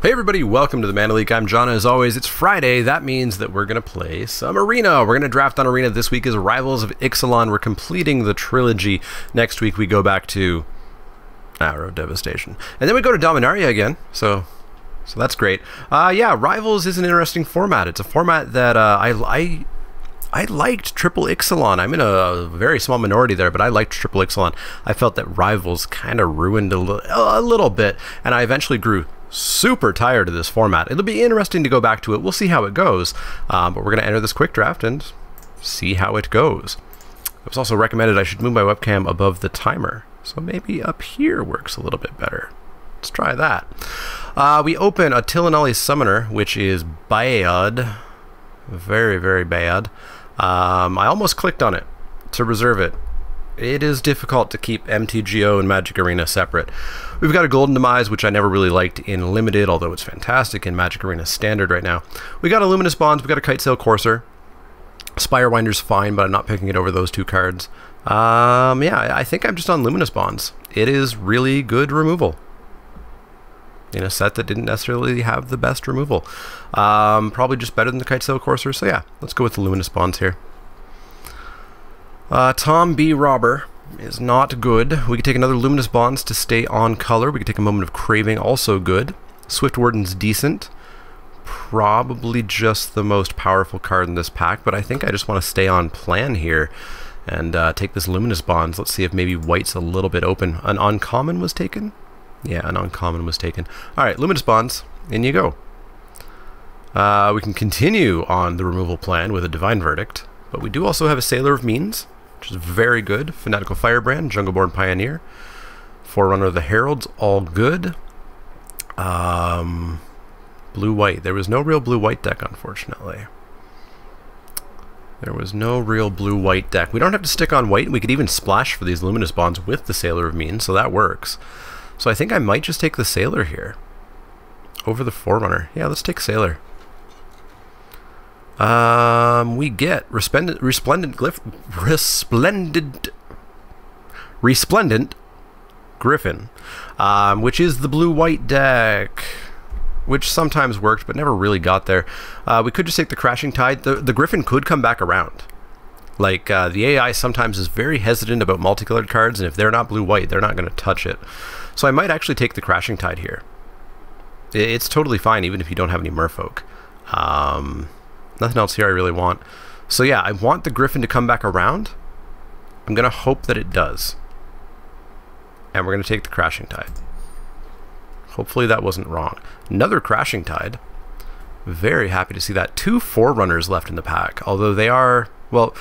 Hey everybody, welcome to the Man of Leek. I'm John. As always, it's Friday. That means that we're going to play some Arena. We're going to draft on Arena. This week is Rivals of Ixalan. We're completing the trilogy. Next week we go back to Arrow Devastation. And then we go to Dominaria again. So that's great. Yeah, Rivals is an interesting format. It's a format that I liked Triple Ixalan. I'm in a very small minority there, but I liked Triple Ixalan. I felt that Rivals kind of ruined a little bit, and I eventually grew super tired of this format. It'll be interesting to go back to it. We'll see how it goes, but we're going to enter this quick draft and see how it goes. It was also recommended I should move my webcam above the timer, so maybe up here works a little bit better. Let's try that. We open a Tilinelli Summoner, which is bad. Very, very bad. I almost clicked on it to reserve it. It is difficult to keep MTGO and Magic Arena separate. We've got a Golden Demise, which I never really liked in Limited, although it's fantastic in Magic Arena Standard right now. We got a Luminous Bonds, we got a Kitesail Courser. Spirewinder's fine, but I'm not picking it over those two cards. Yeah, I think I'm just on Luminous Bonds. It is really good removal in a set that didn't necessarily have the best removal. Probably just better than the Kitesail Courser, so yeah, let's go with the Luminous Bonds here. Tom B. Robber is not good. We could take another Luminous Bonds to stay on color. We could take a Moment of Craving, also good. Swift Warden's decent. Probably just the most powerful card in this pack, but I think I just want to stay on plan here and take this Luminous Bonds. Let's see if maybe white's a little bit open. An uncommon was taken? Yeah, an uncommon was taken. Alright, Luminous Bonds, in you go. We can continue on the removal plan with a Divine Verdict, but we do also have a Sailor of Means, which is very good. Fanatical Firebrand, Jungleborn Pioneer, Forerunner of the Heralds, all good. Blue-white. There was no real blue-white deck, unfortunately. There was no real blue-white deck. We don't have to stick on white. We could even splash for these Luminous Bonds with the Sailor of Means, so that works. So I think I might just take the Sailor here over the Forerunner. Yeah, let's take Sailor. We get Resplendent Griffin, which is the blue-white deck, which sometimes worked but never really got there. We could just take the Crashing Tide. The Griffin could come back around. Like, the AI sometimes is very hesitant about multicolored cards, and if they're not blue-white, they're not going to touch it. So I might actually take the Crashing Tide here. It's totally fine, even if you don't have any Merfolk. Nothing else here I really want. So yeah, I want the Griffin to come back around. I'm going to hope that it does. And we're going to take the Crashing Tide. Hopefully that wasn't wrong. Another Crashing Tide. Very happy to see that. 2 Forerunners left in the pack. Although they are... Well,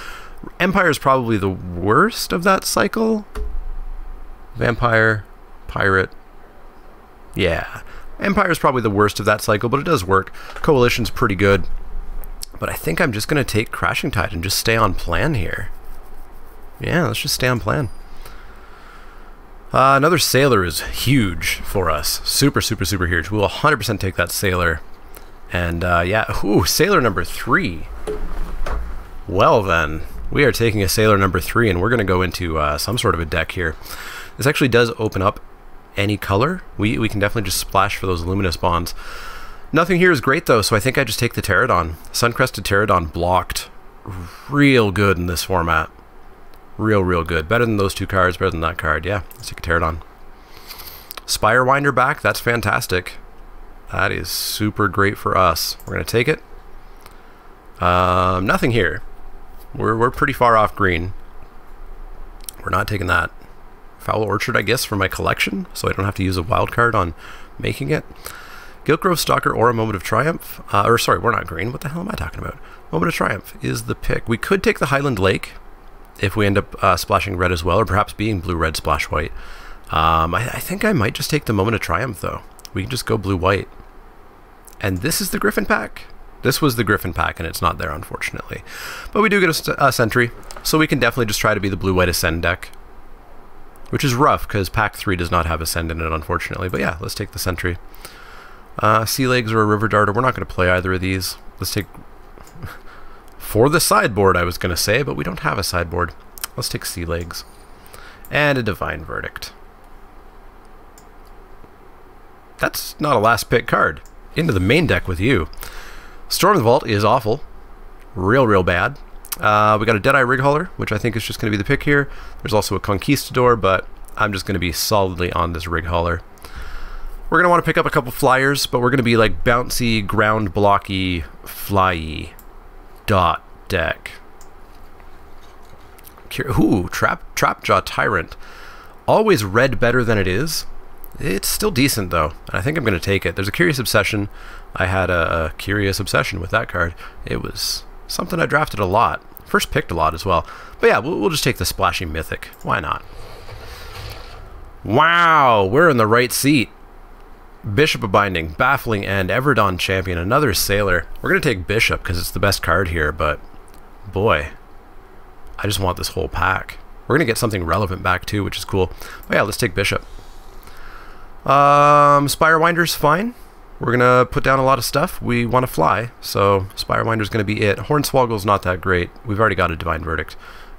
Empire is probably the worst of that cycle. Vampire, Pirate. Yeah. Empire is probably the worst of that cycle, but it does work. Coalition's pretty good. But I think I'm just going to take Crashing Tide and just stay on plan here. Yeah, let's just stay on plan. Another Sailor is huge for us. Super, super, super huge. We'll 100% take that Sailor. And yeah, ooh, Sailor number 3. Well then, we are taking a Sailor number 3 and we're going to go into some sort of a deck here. This actually does open up any color. We can definitely just splash for those Luminous Bonds. Nothing here is great though, so I think I just take the Pterodon. Suncrested Pterodon blocked. Real good in this format. Real good. Better than those 2 cards, better than that card. Yeah, let's take a Pterodon. Spirewinder back, that's fantastic. That is super great for us. We're going to take it. Nothing here. We're pretty far off green. We're not taking that. Foul Orchard, I guess, for my collection, so I don't have to use a wild card on making it. Giltgrove Stalker or a Moment of Triumph. Or sorry, we're not green. What the hell am I talking about? Moment of Triumph is the pick. We could take the Highland Lake if we end up splashing red as well, or perhaps being blue-red splash white. I think I might just take the Moment of Triumph, though. We can just go blue-white. And this is the Griffin pack. This was the Griffin pack, and it's not there, unfortunately. But we do get a Sentry, so we can definitely just try to be the blue-white Ascend deck. Which is rough, because pack 3 does not have Ascend in it, unfortunately. But yeah, let's take the Sentry. Sea Legs or a River Darter. We're not going to play either of these. Let's take... For the sideboard, I was going to say, but we don't have a sideboard. Let's take Sea Legs. And a Divine Verdict. That's not a last pick card. into the main deck with you. Storm the Vault is awful. Real bad. We got a Deadeye Rig Hauler, which I think is just going to be the pick here. There's also a Conquistador, but I'm just going to be solidly on this Rig Hauler. We're going to want to pick up a couple flyers, but we're going to be like bouncy, ground blocky, flyy dot deck. Ooh, Trapjaw Tyrant. Always red better than it is. It's still decent though, and I think I'm going to take it. There's a Curious Obsession. I had a Curious Obsession with that card. It was something I drafted a lot. First picked a lot as well. But yeah, we'll just take the Splashy Mythic. Why not? Wow, we're in the right seat. Bishop of Binding, Baffling End, Everdon Champion, another Sailor. We're going to take Bishop because it's the best card here, but boy, I just want this whole pack. We're going to get something relevant back too, which is cool. But yeah, let's take Bishop. Spirewinder's fine. We're going to put down a lot of stuff. We want to fly, so Spirewinder's going to be it. Hornswoggle's not that great. We've already got a Divine Verdict.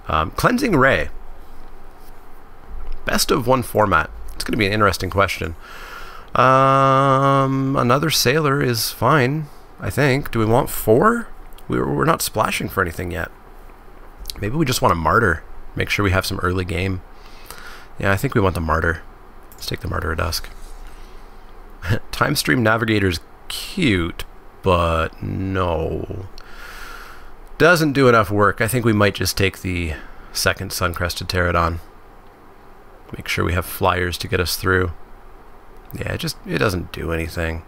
Cleansing Ray. Best of one format. It's going to be an interesting question. Another Sailor is fine, I think. Do we want 4? We're not splashing for anything yet. Maybe we just want a Martyr. Make sure we have some early game. Yeah, I think we want the Martyr. Let's take the Martyr of Dusk. Time Stream Navigator's cute, but no. Doesn't do enough work. I think we might just take the second Sun-Crested Pterodon. Make sure we have flyers to get us through. Yeah, it doesn't do anything.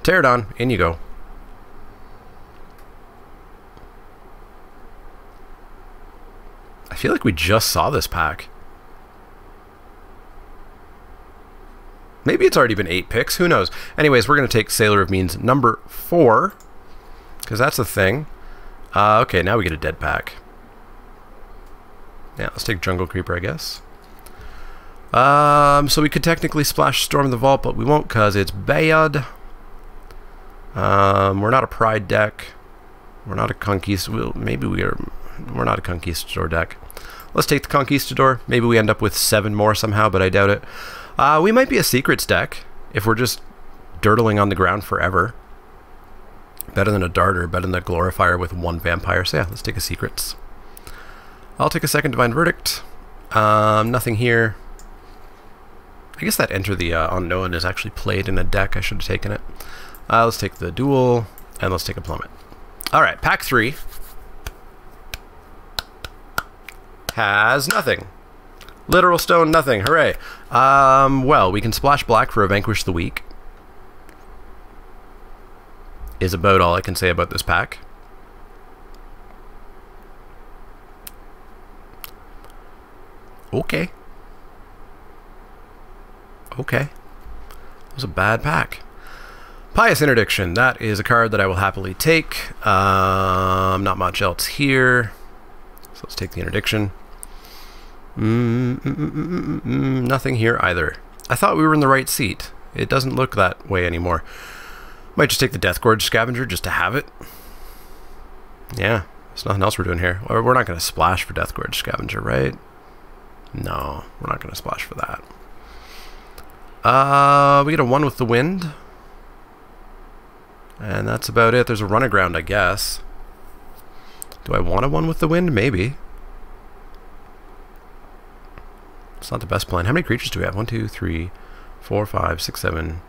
Pterodon, in you go. I feel like we just saw this pack. Maybe it's already been 8 picks, who knows. Anyways, we're going to take Sailor of Means number 4, because that's a thing. Okay, now we get a dead pack. Yeah, let's take Jungle Creeper, I guess. So we could technically splash Storm the Vault, but we won't because it's bad. We're not a Pride deck. We're not a Conquistador. Maybe we're not a Conquistador deck. Let's take the Conquistador. Maybe we end up with 7 more somehow, but I doubt it. We might be a Secrets deck if we're just dirtling on the ground forever. Better than a Darter, better than a Glorifier with 1 Vampire. So yeah, let's take a Secrets. I'll take a second Divine Verdict. Nothing here. I guess that Enter the Unknown is actually played in a deck. I should have taken it. Let's take the Duel, and let's take a Plummet. Alright, pack 3 has nothing. Literal Stone, nothing. Hooray. Well, we can splash black for a Vanquish the Weak. Is about all I can say about this pack. Okay. Okay. It was a bad pack. Pious Interdiction. That is a card that I will happily take. Not much else here. So let's take the Interdiction. Nothing here either. I thought we were in the right seat. It doesn't look that way anymore. Might just take the Deathgorge Scavenger just to have it. Yeah, there's nothing else we're doing here. Or we're not going to splash for Deathgorge Scavenger, right? No, we're not going to splash for that. We get a 1 with the Wind. And that's about it. There's a Run Aground, I guess. Do I want a 1 with the Wind? Maybe. It's not the best plan. How many creatures do we have? 1, 2, 3, 4, 5, 6, 7,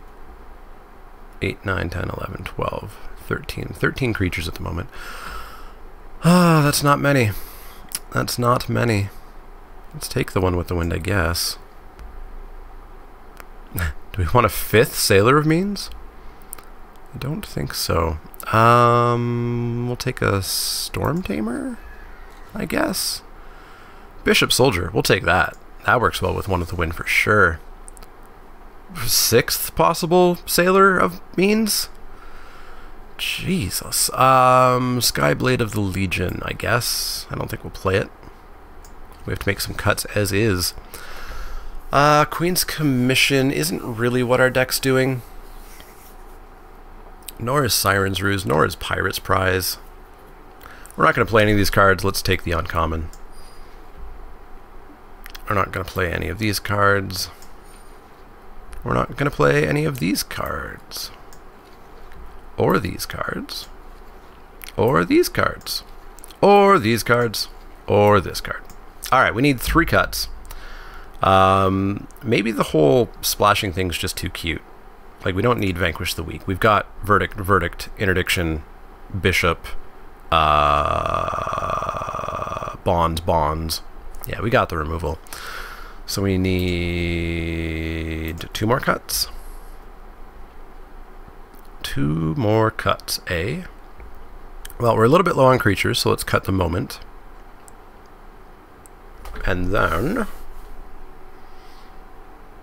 8, 9, 10, 11, 12, 13. 13 creatures at the moment. Ah, that's not many. That's not many. Let's take the 1 with the Wind, I guess. Do we want a 5th Sailor of Means? I don't think so. We'll take a Storm Tamer, I guess. Bishop Soldier, we'll take that. That works well with 1 with the Wind for sure. 6th possible Sailor of Means? Jesus. Skyblade of the Legion, I guess. I don't think we'll play it. We have to make some cuts as is. Queen's Commission isn't really what our deck's doing. Nor is Siren's Ruse, nor is Pirate's Prize. We're not going to play any of these cards. Let's take the uncommon. We're not going to play any of these cards. We're not going to play any of these cards. or these cards, or these cards, or these cards, or this card. All right, we need 3 cuts. Maybe the whole splashing thing's just too cute. Like, we don't need Vanquish the Weak. We've got Verdict, Verdict, Interdiction, Bishop, Bonds, Bonds. Yeah, we got the removal. So we need 2 more cuts. 2 more cuts, eh? Well, we're a little bit low on creatures, so let's cut the moment. And then...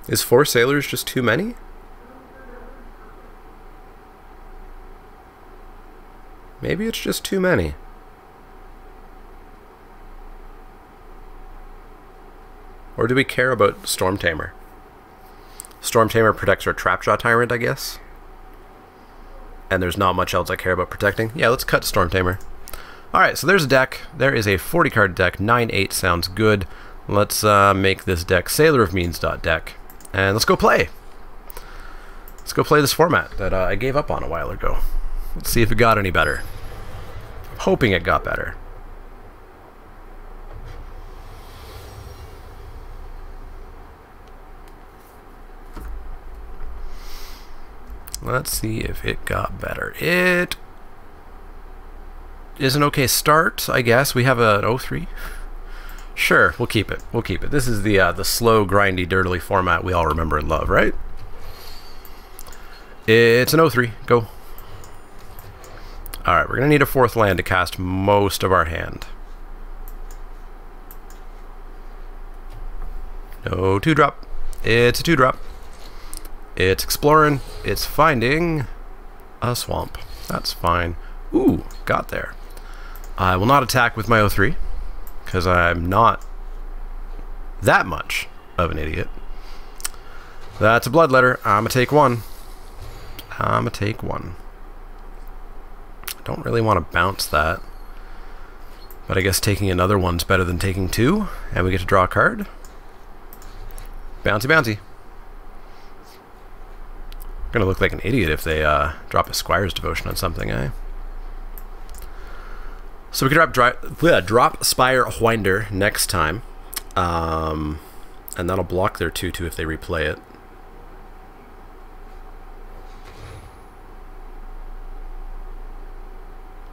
is 4 sailors just too many? Maybe it's just too many. Or do we care about Storm Tamer? Storm Tamer protects our Trapjaw Tyrant, I guess. And there's not much else I care about protecting. Yeah, let's cut Storm Tamer. Alright, so there's a deck. There is a 40 card deck. 9-8 sounds good. Let's make this deck Sailor of Means deck. And let's go play. Let's go play this format that I gave up on a while ago. Let's see if it got any better. I'm hoping it got better. Let's see if it got better. It is an okay start, I guess. We have an 0-3. Sure, we'll keep it. We'll keep it. This is the slow, grindy, dirtily format we all remember and love, right? It's an 0-3. Go. Alright, we're going to need a 4th land to cast most of our hand. No 2-drop. It's a 2-drop. It's exploring. It's finding a swamp. That's fine. Ooh, got there. I will not attack with my 0-3, because I'm not that much of an idiot. That's a bloodletter. I'ma take 1. I'ma take 1. Don't really want to bounce that. But I guess taking another one's better than taking 2. And we get to draw a card. Bouncy, bouncy. Gonna look like an idiot if they drop a Squire's Devotion on something, eh? So we can drop Spire Winder next time. And that'll block their 2-2 if they replay it.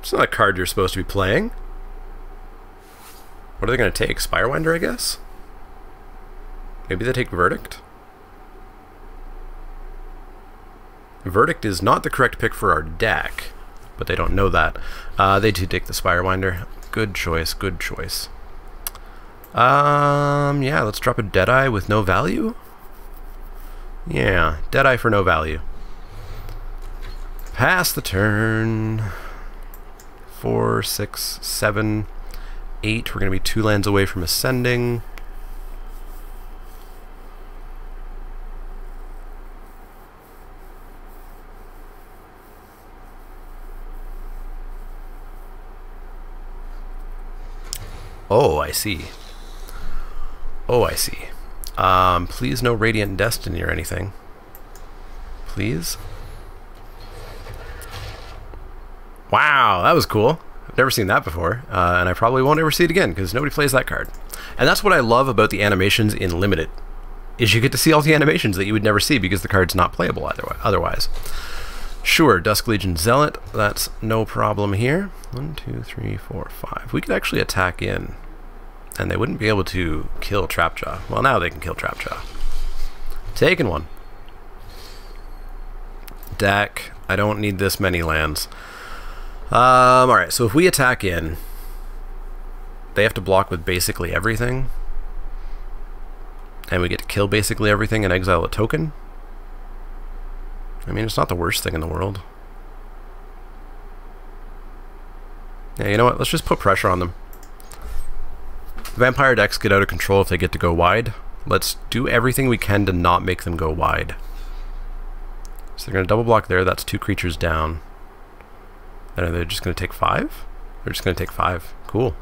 It's not a card you're supposed to be playing. What are they going to take? Spirewinder, I guess? Maybe they take Verdict? Verdict is not the correct pick for our deck, but they don't know that. They do take the Spirewinder. Good choice, good choice. Yeah, let's drop a Deadeye with no value. Yeah, Deadeye for no value. Pass the turn. 4, 6, 7, 8. We're going to be 2 lands away from ascending. Oh, I see. Oh, I see. Please no Radiant Destiny or anything. Please. Wow, that was cool. I've never seen that before, and I probably won't ever see it again because nobody plays that card. And that's what I love about the animations in Limited, is you get to see all the animations that you would never see because the card's not playable otherwise. Sure, Dusk Legion Zealot, that's no problem here. 1, 2, 3, 4, 5. We could actually attack in, and they wouldn't be able to kill Trapjaw. Well, now they can kill Trapjaw. Taking one. Deck, I don't need this many lands. Alright, so if we attack in, they have to block with basically everything. And we get to kill basically everything and exile a token. I mean, it's not the worst thing in the world. Yeah, you know what? Let's just put pressure on them. Vampire decks get out of control if they get to go wide. Let's do everything we can to not make them go wide. So they're going to double block there. That's 2 creatures down. And are they just going to take 5? They're just going to take 5. Cool.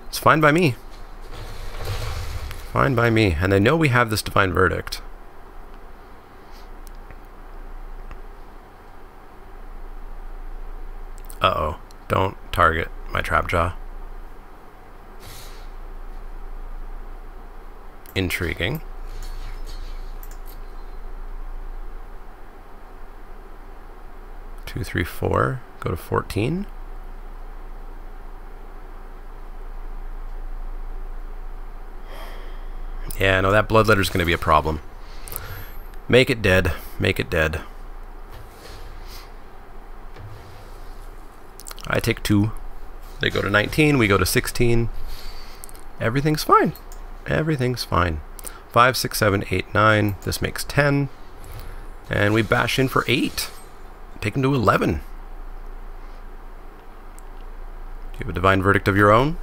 It's fine by me. Fine by me. And they know we have this Divine Verdict. Uh-oh. Don't target my trap jaw. Intriguing. Two, three, four. Go to 14. Yeah, no, that bloodletter is going to be a problem. Make it dead. Make it dead. I take 2. They go to 19. We go to 16. Everything's fine. Everything's fine. 5, 6, 7, 8, 9. This makes 10. And we bash in for 8. Take him to 11. Do you have a divine verdict of your own?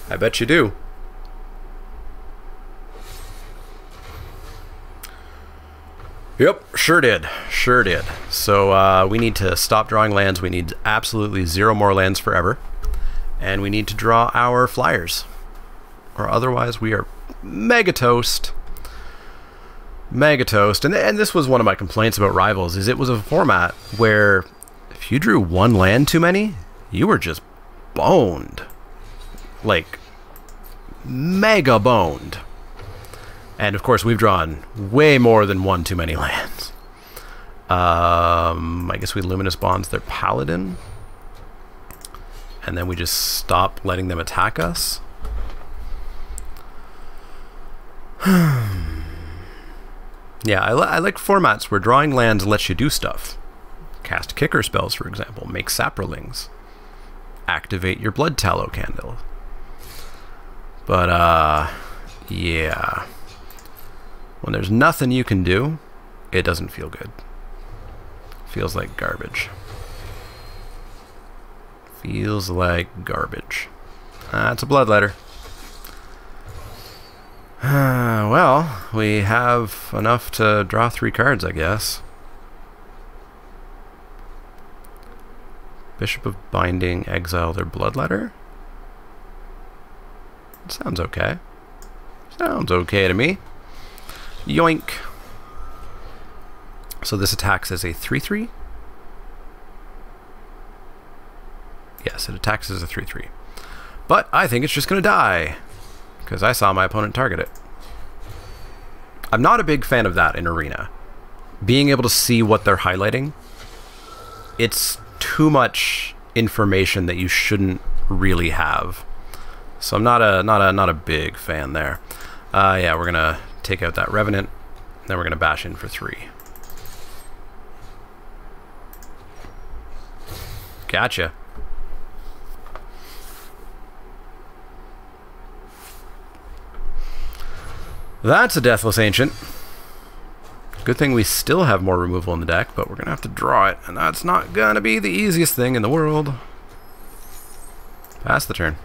I bet you do. Yep, sure did. Sure did. So we need to stop drawing lands. We need absolutely 0 more lands forever. And we need to draw our flyers. Or otherwise we are mega toast. Mega toast. And this was one of my complaints about Rivals, is it was a format where if you drew 1 land too many, you were just boned. Like, mega boned. And of course, we've drawn way more than 1 too many lands. I guess we Luminous Bonds their Paladin. And then we just stop letting them attack us. Yeah, I like formats where drawing lands lets you do stuff. Cast kicker spells, for example. Make saprolings. Activate your Blood Tallow Candle. But, yeah. When there's nothing you can do, it doesn't feel good. Feels like garbage. Feels like garbage. It's a bloodletter. Well, we have enough to draw 3 cards, I guess. Bishop of Binding, exile their bloodletter. Sounds okay. Sounds okay to me. Yoink. So this attacks as a 3/3? Yes, it attacks as a 3/3. But I think it's just going to die, because I saw my opponent target it. I'm not a big fan of that in Arena. Being able to see what they're highlighting, it's too much information that you shouldn't really have. So I'm not a big fan there. Yeah, we're gonna take out that Revenant, then we're gonna bash in for 3. Gotcha. That's a Deathless Ancient. Good thing we still have more removal in the deck, but we're gonna have to draw it, and that's not gonna be the easiest thing in the world. Pass the turn.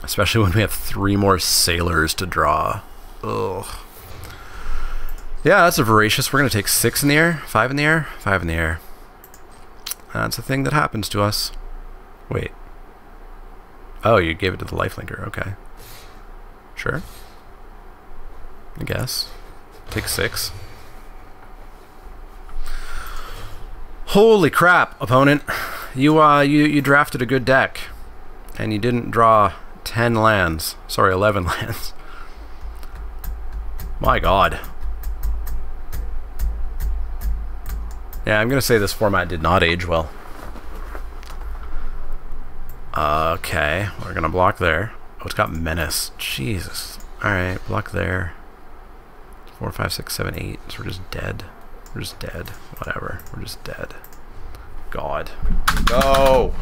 Especially when we have 3 more Sailors to draw. Ugh. Yeah, that's a Voracious. We're gonna take 6 in the air, 5 in the air, 5 in the air. That's a thing that happens to us. Wait. Oh, you gave it to the Lifelinker. Okay. Sure. I guess. Take 6. Holy crap, opponent. You drafted a good deck. And you didn't draw 10 lands. Sorry, 11 lands. My god. Yeah, I'm gonna say this format did not age well. Okay, we're gonna block there. Oh, it's got Menace. Jesus. Alright, block there. 4, 5, 6, 7, 8. So we're just dead. We're just dead. Whatever. We're just dead. God. Go!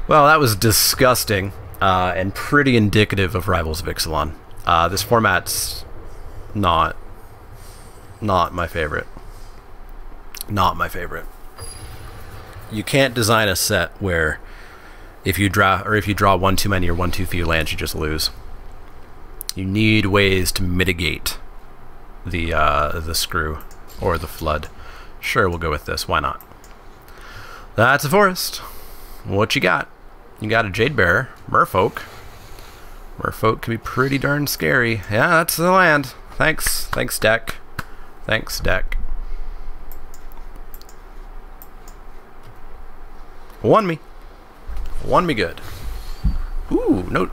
Well, that was disgusting. And pretty indicative of Rivals of Ixalan. This format's not my favorite. Not my favorite. You can't design a set where if you draw 1 too many or 1 too few lands, you just lose. You need ways to mitigate the screw or the flood. Sure, we'll go with this. Why not? That's a forest. What you got? You got a Jade Bearer, Merfolk. Merfolk can be pretty darn scary. Yeah, that's the land. Thanks. Thanks, deck. Thanks, deck. Won me. Won me good. Ooh, no.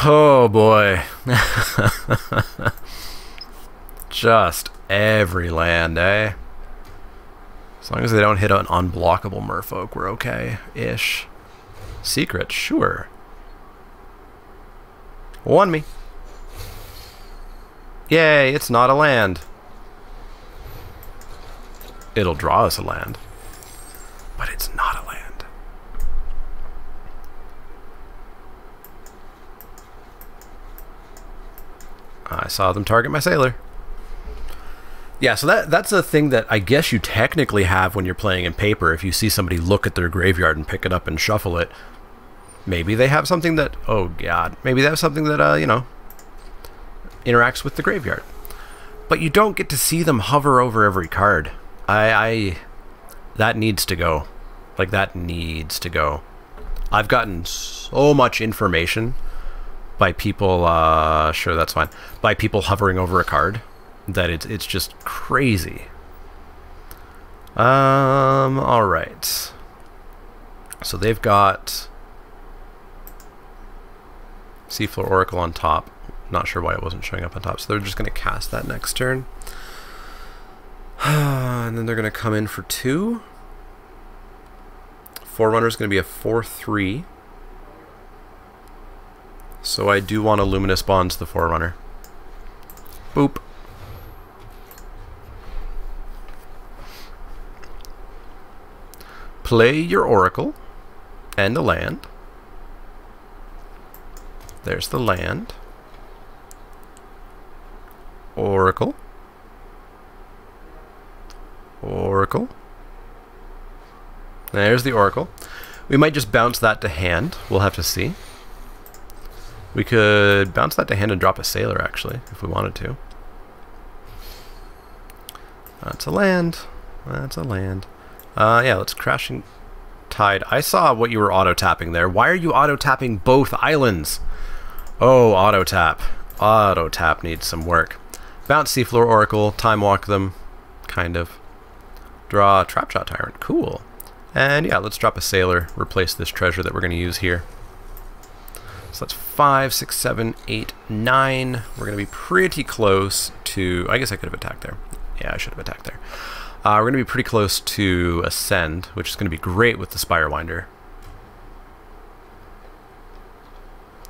Oh boy. Just every land, eh? As long as they don't hit an unblockable merfolk, we're okay-ish. Secret, sure. Won me. Yay, it's not a land. It'll draw us a land. But it's not a land. I saw them target my sailor. Yeah, so that's a thing that I guess you technically have when you're playing in paper. If you see somebody look at their graveyard and pick it up and shuffle it, maybe they have something that, oh god, maybe they have something that, you know, interacts with the graveyard. But you don't get to see them hover over every card. That needs to go. Like, that needs to go. I've gotten so much information by people, sure, that's fine, by people hovering over a card, that it's just crazy. Alright. So they've got Seafloor Oracle on top. Not sure why it wasn't showing up on top, so they're just going to cast that next turn. And then they're going to come in for 2. Forerunner's going to be a 4/3. So I do want to Luminous Bonds the Forerunner. Boop. Play your Oracle and a land. There's the land. Oracle. Oracle. There's the Oracle. We might just bounce that to hand. We'll have to see. We could bounce that to hand and drop a sailor, actually, if we wanted to. That's a land. That's a land. Yeah, let's Crashing Tide. I saw what you were auto-tapping there. Why are you auto-tapping both islands? Oh, auto-tap. Auto-tap needs some work. Bounce Seafloor Oracle, Time Walk them, kind of. Draw Trapjaw Tyrant. Cool. And yeah, let's drop a sailor, replace this treasure that we're going to use here. So that's 5, 6, 7, 8, 9. We're going to be pretty close to... I guess I could have attacked there. Yeah, I should have attacked there. We're going to be pretty close to Ascend, which is going to be great with the Spirewinder.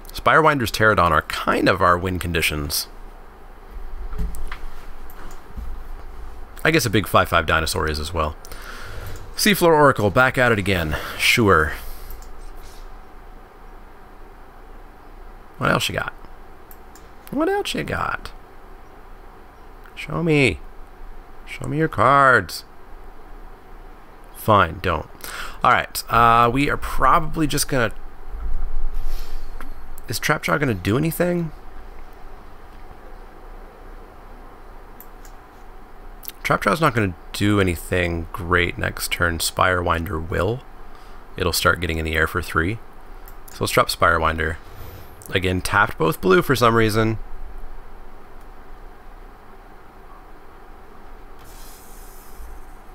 Spirewinder's Pterodon are kind of our win conditions. I guess a big 5/5 dinosaur is as well. Seafloor Oracle, back at it again. Sure. What else you got? What else you got? Show me. Show me your cards. Fine, don't. Alright, we are probably just gonna... Is Trapjaw gonna do anything? Trapjaw's not gonna do anything great next turn. Spirewinder will. It'll start getting in the air for 3. So let's drop Spirewinder. Again, tapped both blue for some reason.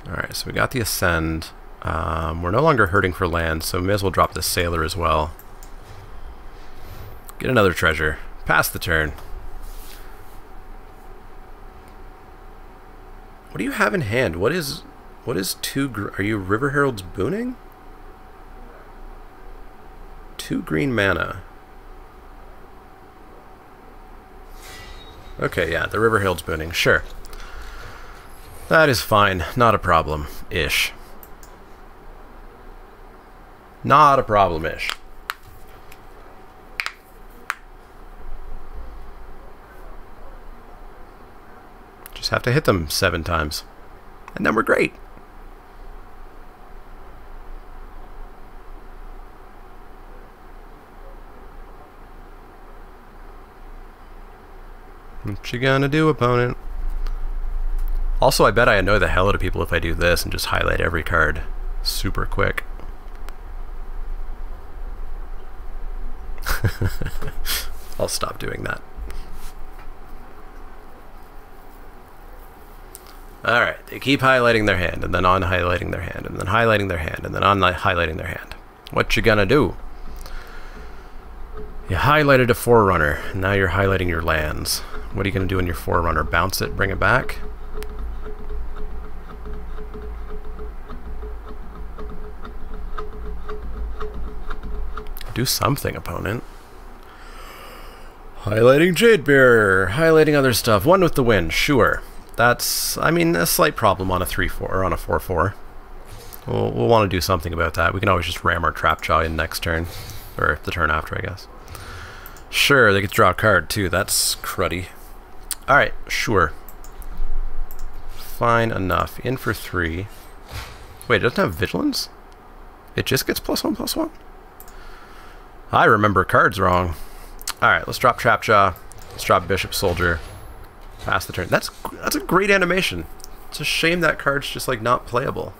Alright, so we got the Ascend. We're no longer hurting for land, so we may as well drop the Sailor as well. Get another treasure. Pass the turn. What do you have in hand? What is 2... Are you River Herald's Booning? 2 green mana. Okay, yeah, the River Herald's Booning. Sure. That is fine. Not a problem-ish. Not a problem-ish. Just have to hit them 7 times. And then we're great. What you gonna do, opponent? Also, I bet I annoy the hell out of people if I do this and just highlight every card super quick. I'll stop doing that. Alright, they keep highlighting their hand, and then on-highlighting their hand, and then highlighting their hand, and then on-highlighting their hand. What you gonna do? You highlighted a Forerunner, and now you're highlighting your lands. What are you gonna do in your Forerunner? Bounce it, bring it back? Do something, opponent. Highlighting Jadebearer, highlighting other stuff. One with the wind, sure. That's, I mean, a slight problem on a 3-4 or on a 4-4. We'll want to do something about that. We can always just ram our Trapjaw in next turn, or the turn after, I guess. Sure, they get to draw a card too. That's cruddy. All right, sure. Fine enough. In for 3. Wait, it doesn't have Vigilance? It just gets +1/+1? I remember cards wrong. Alright, let's drop Trapjaw. Let's drop Bishop Soldier. Pass the turn. That's a great animation. It's a shame that card's just like not playable.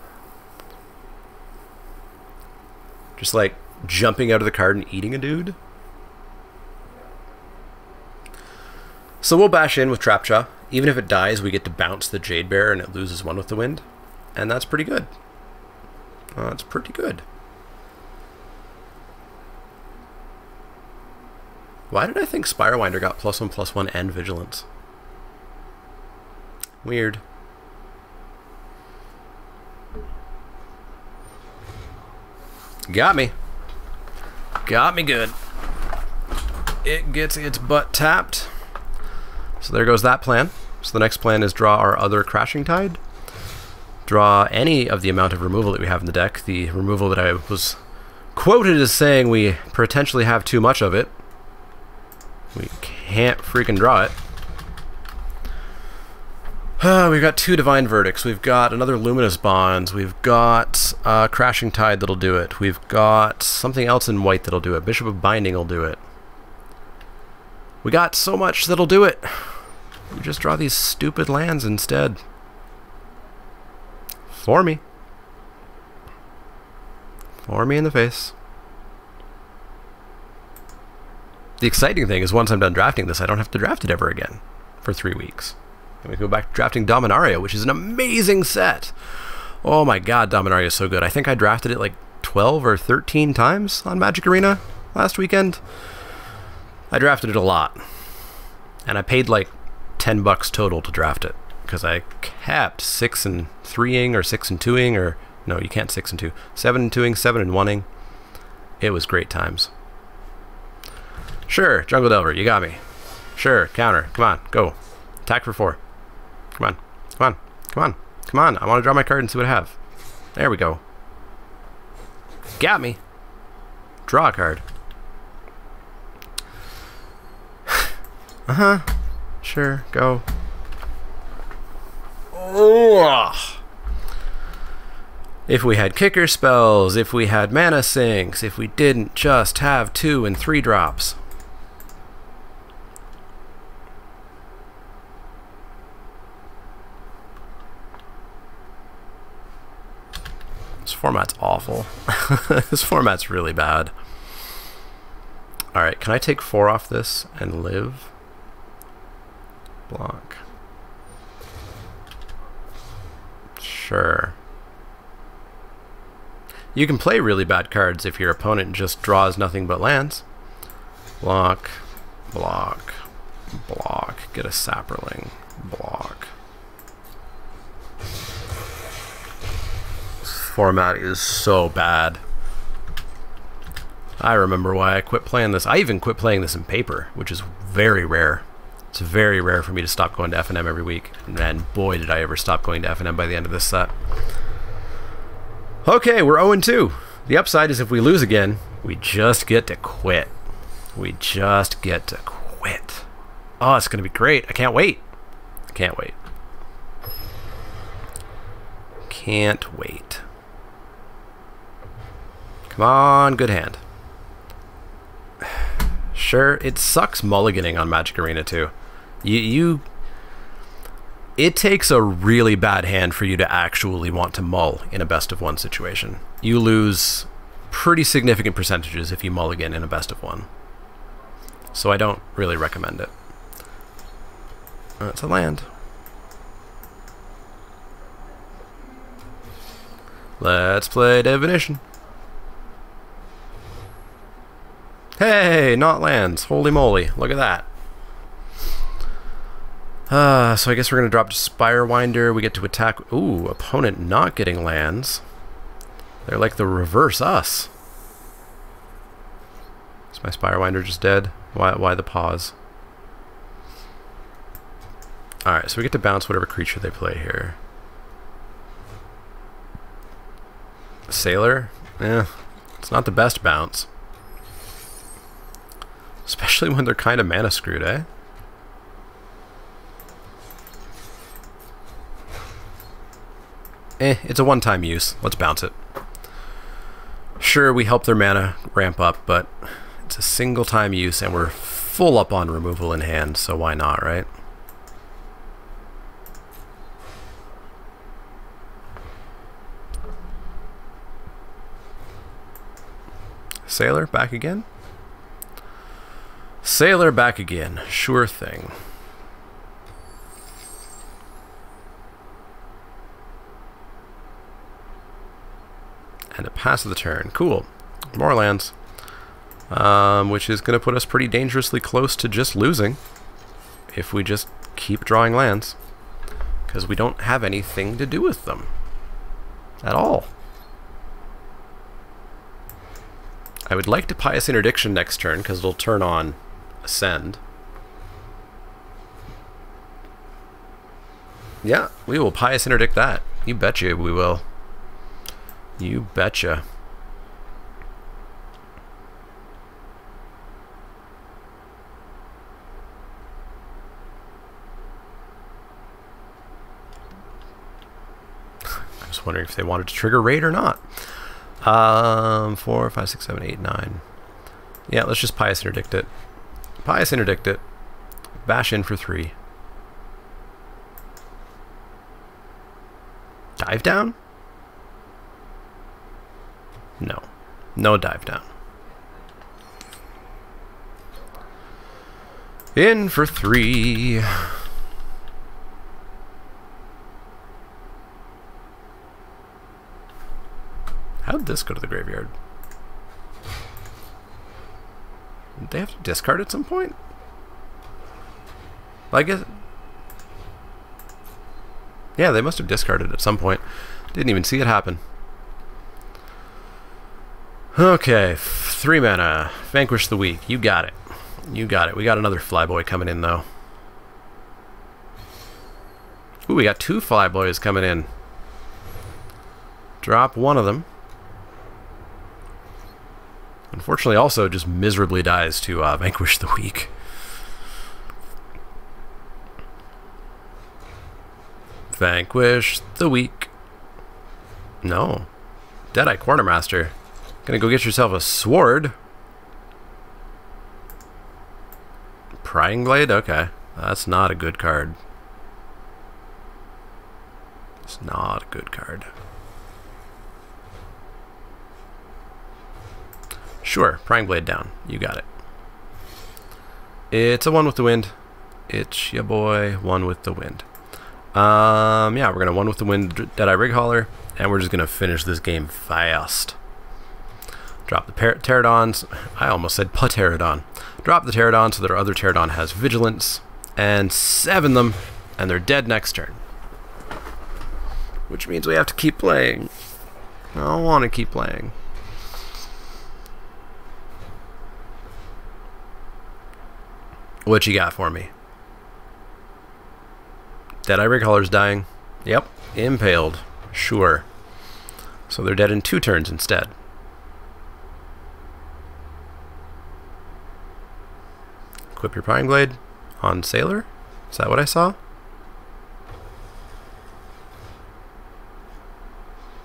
Just like jumping out of the card and eating a dude. So we'll bash in with Trapjaw. Even if it dies, we get to bounce the Jadebearer and it loses 1 with the wind. And that's pretty good. That's pretty good. Why did I think Spirewinder got +1/+1 and Vigilance? Weird. Got me. Got me good. It gets its butt tapped. So there goes that plan. So the next plan is draw our other Crashing Tide. Draw any of the amount of removal that we have in the deck. The removal that I was quoted as saying we potentially have too much of it. We can't freaking draw it. We've got 2 Divine Verdicts. We've got another Luminous Bonds. We've got Crashing Tide that'll do it. We've got something else in white that'll do it. Bishop of Binding will do it. We got so much that'll do it. We just draw these stupid lands instead. For me. For me in the face. The exciting thing is once I'm done drafting this, I don't have to draft it ever again for 3 weeks. And we go back to drafting Dominaria, which is an amazing set. Oh my god, Dominaria is so good. I think I drafted it like 12 or 13 times on Magic Arena last weekend. I drafted it a lot. And I paid like $10 total to draft it. Because I kept 6 and 3-ing or 6 and 2-ing, or no, you can't 6 and 2. 7 and 2-ing, 7 and 1-ing. It was great times. Sure, Jungle Delver, you got me. Sure, counter. Come on, go. Attack for 4. Come on, come on, come on, come on. I want to draw my card and see what I have. There we go. Got me. Draw a card. Uh-huh. Sure, go. Ugh. If we had kicker spells, if we had mana sinks, if we didn't just have 2 and 3 drops. This format's awful. This format's really bad. Alright, can I take 4 off this and live? Block. Sure. You can play really bad cards if your opponent just draws nothing but lands. Block, block, block. Get a Sapperling. Block. This format is so bad. I remember why I quit playing this. I even quit playing this in paper, which is very rare. It's very rare for me to stop going to F&M every week. And boy, did I ever stop going to F&M by the end of this set. Okay, we're 0-2. The upside is if we lose again, we just get to quit. We just get to quit. Oh, it's going to be great. I can't wait. I can't wait. Can't wait. Come on, good hand. Sure, it sucks mulliganing on Magic Arena too. It takes a really bad hand for you to actually want to mull in a best of 1 situation. You lose pretty significant percentages if you mulligan in a best of 1. So I don't really recommend it. It's a land. Let's play Divination. Hey, not lands. Holy moly. Look at that. So I guess we're going to drop Spirewinder. We get to attack. Ooh, opponent not getting lands. They're like the reverse us. Is my Spirewinder just dead? Why the pause? Alright, so we get to bounce whatever creature they play here. Sailor? It's not the best bounce. Especially when they're kind of mana screwed, eh? It's a one-time use. Let's bounce it. Sure, we help their mana ramp up, but it's a single-time use, and we're full up on removal in hand, so why not, right? Sailor, back again? Sailor back again. Sure thing. And a pass of the turn. Cool. More lands. Which is going to put us pretty dangerously close to just losing if we just keep drawing lands. Because we don't have anything to do with them. At all. I would like to Pious Interdiction next turn, because it'll turn on Ascend. Yeah, we will Pious Interdict that. You betcha we will. You betcha. I was wondering if they wanted to trigger raid or not. 4, 5, 6, 7, 8, 9. Yeah, let's just Pious Interdict it. Pious Interdict it. Bash in for 3. Dive down? No. No dive down. In for 3. How'd this go to the graveyard? Did they have to discard at some point? Well, I guess... Yeah, they must have discarded at some point. Didn't even see it happen. Okay, 3 mana. Vanquish the Weak. You got it. You got it. We got another Flyboy coming in, though. Ooh, we got 2 Flyboys coming in. Drop one of them. Unfortunately, also just miserably dies to Vanquish the Weak. Vanquish the Weak. No. Deadeye Quartermaster. Gonna go get yourself a sword. Prying Blade? Okay. That's not a good card. It's not a good card. Sure, Prying Blade down. You got it. It's a 1 with the wind. It's ya boy, 1 with the wind. Yeah, we're gonna 1 with the wind Deadeye Rig Hauler, and we're just gonna finish this game fast. Drop the Pterodons. I almost said Pterodon. Drop the Pterodon so their other Pterodon has Vigilance, and 7 them, and they're dead next turn. Which means we have to keep playing. I don't want to keep playing. What you got for me? Deadeye Rig Hauler's dying. Yep. Impaled. Sure. So they're dead in 2 turns instead. Equip your Prying Blade on Sailor? Is that what I saw?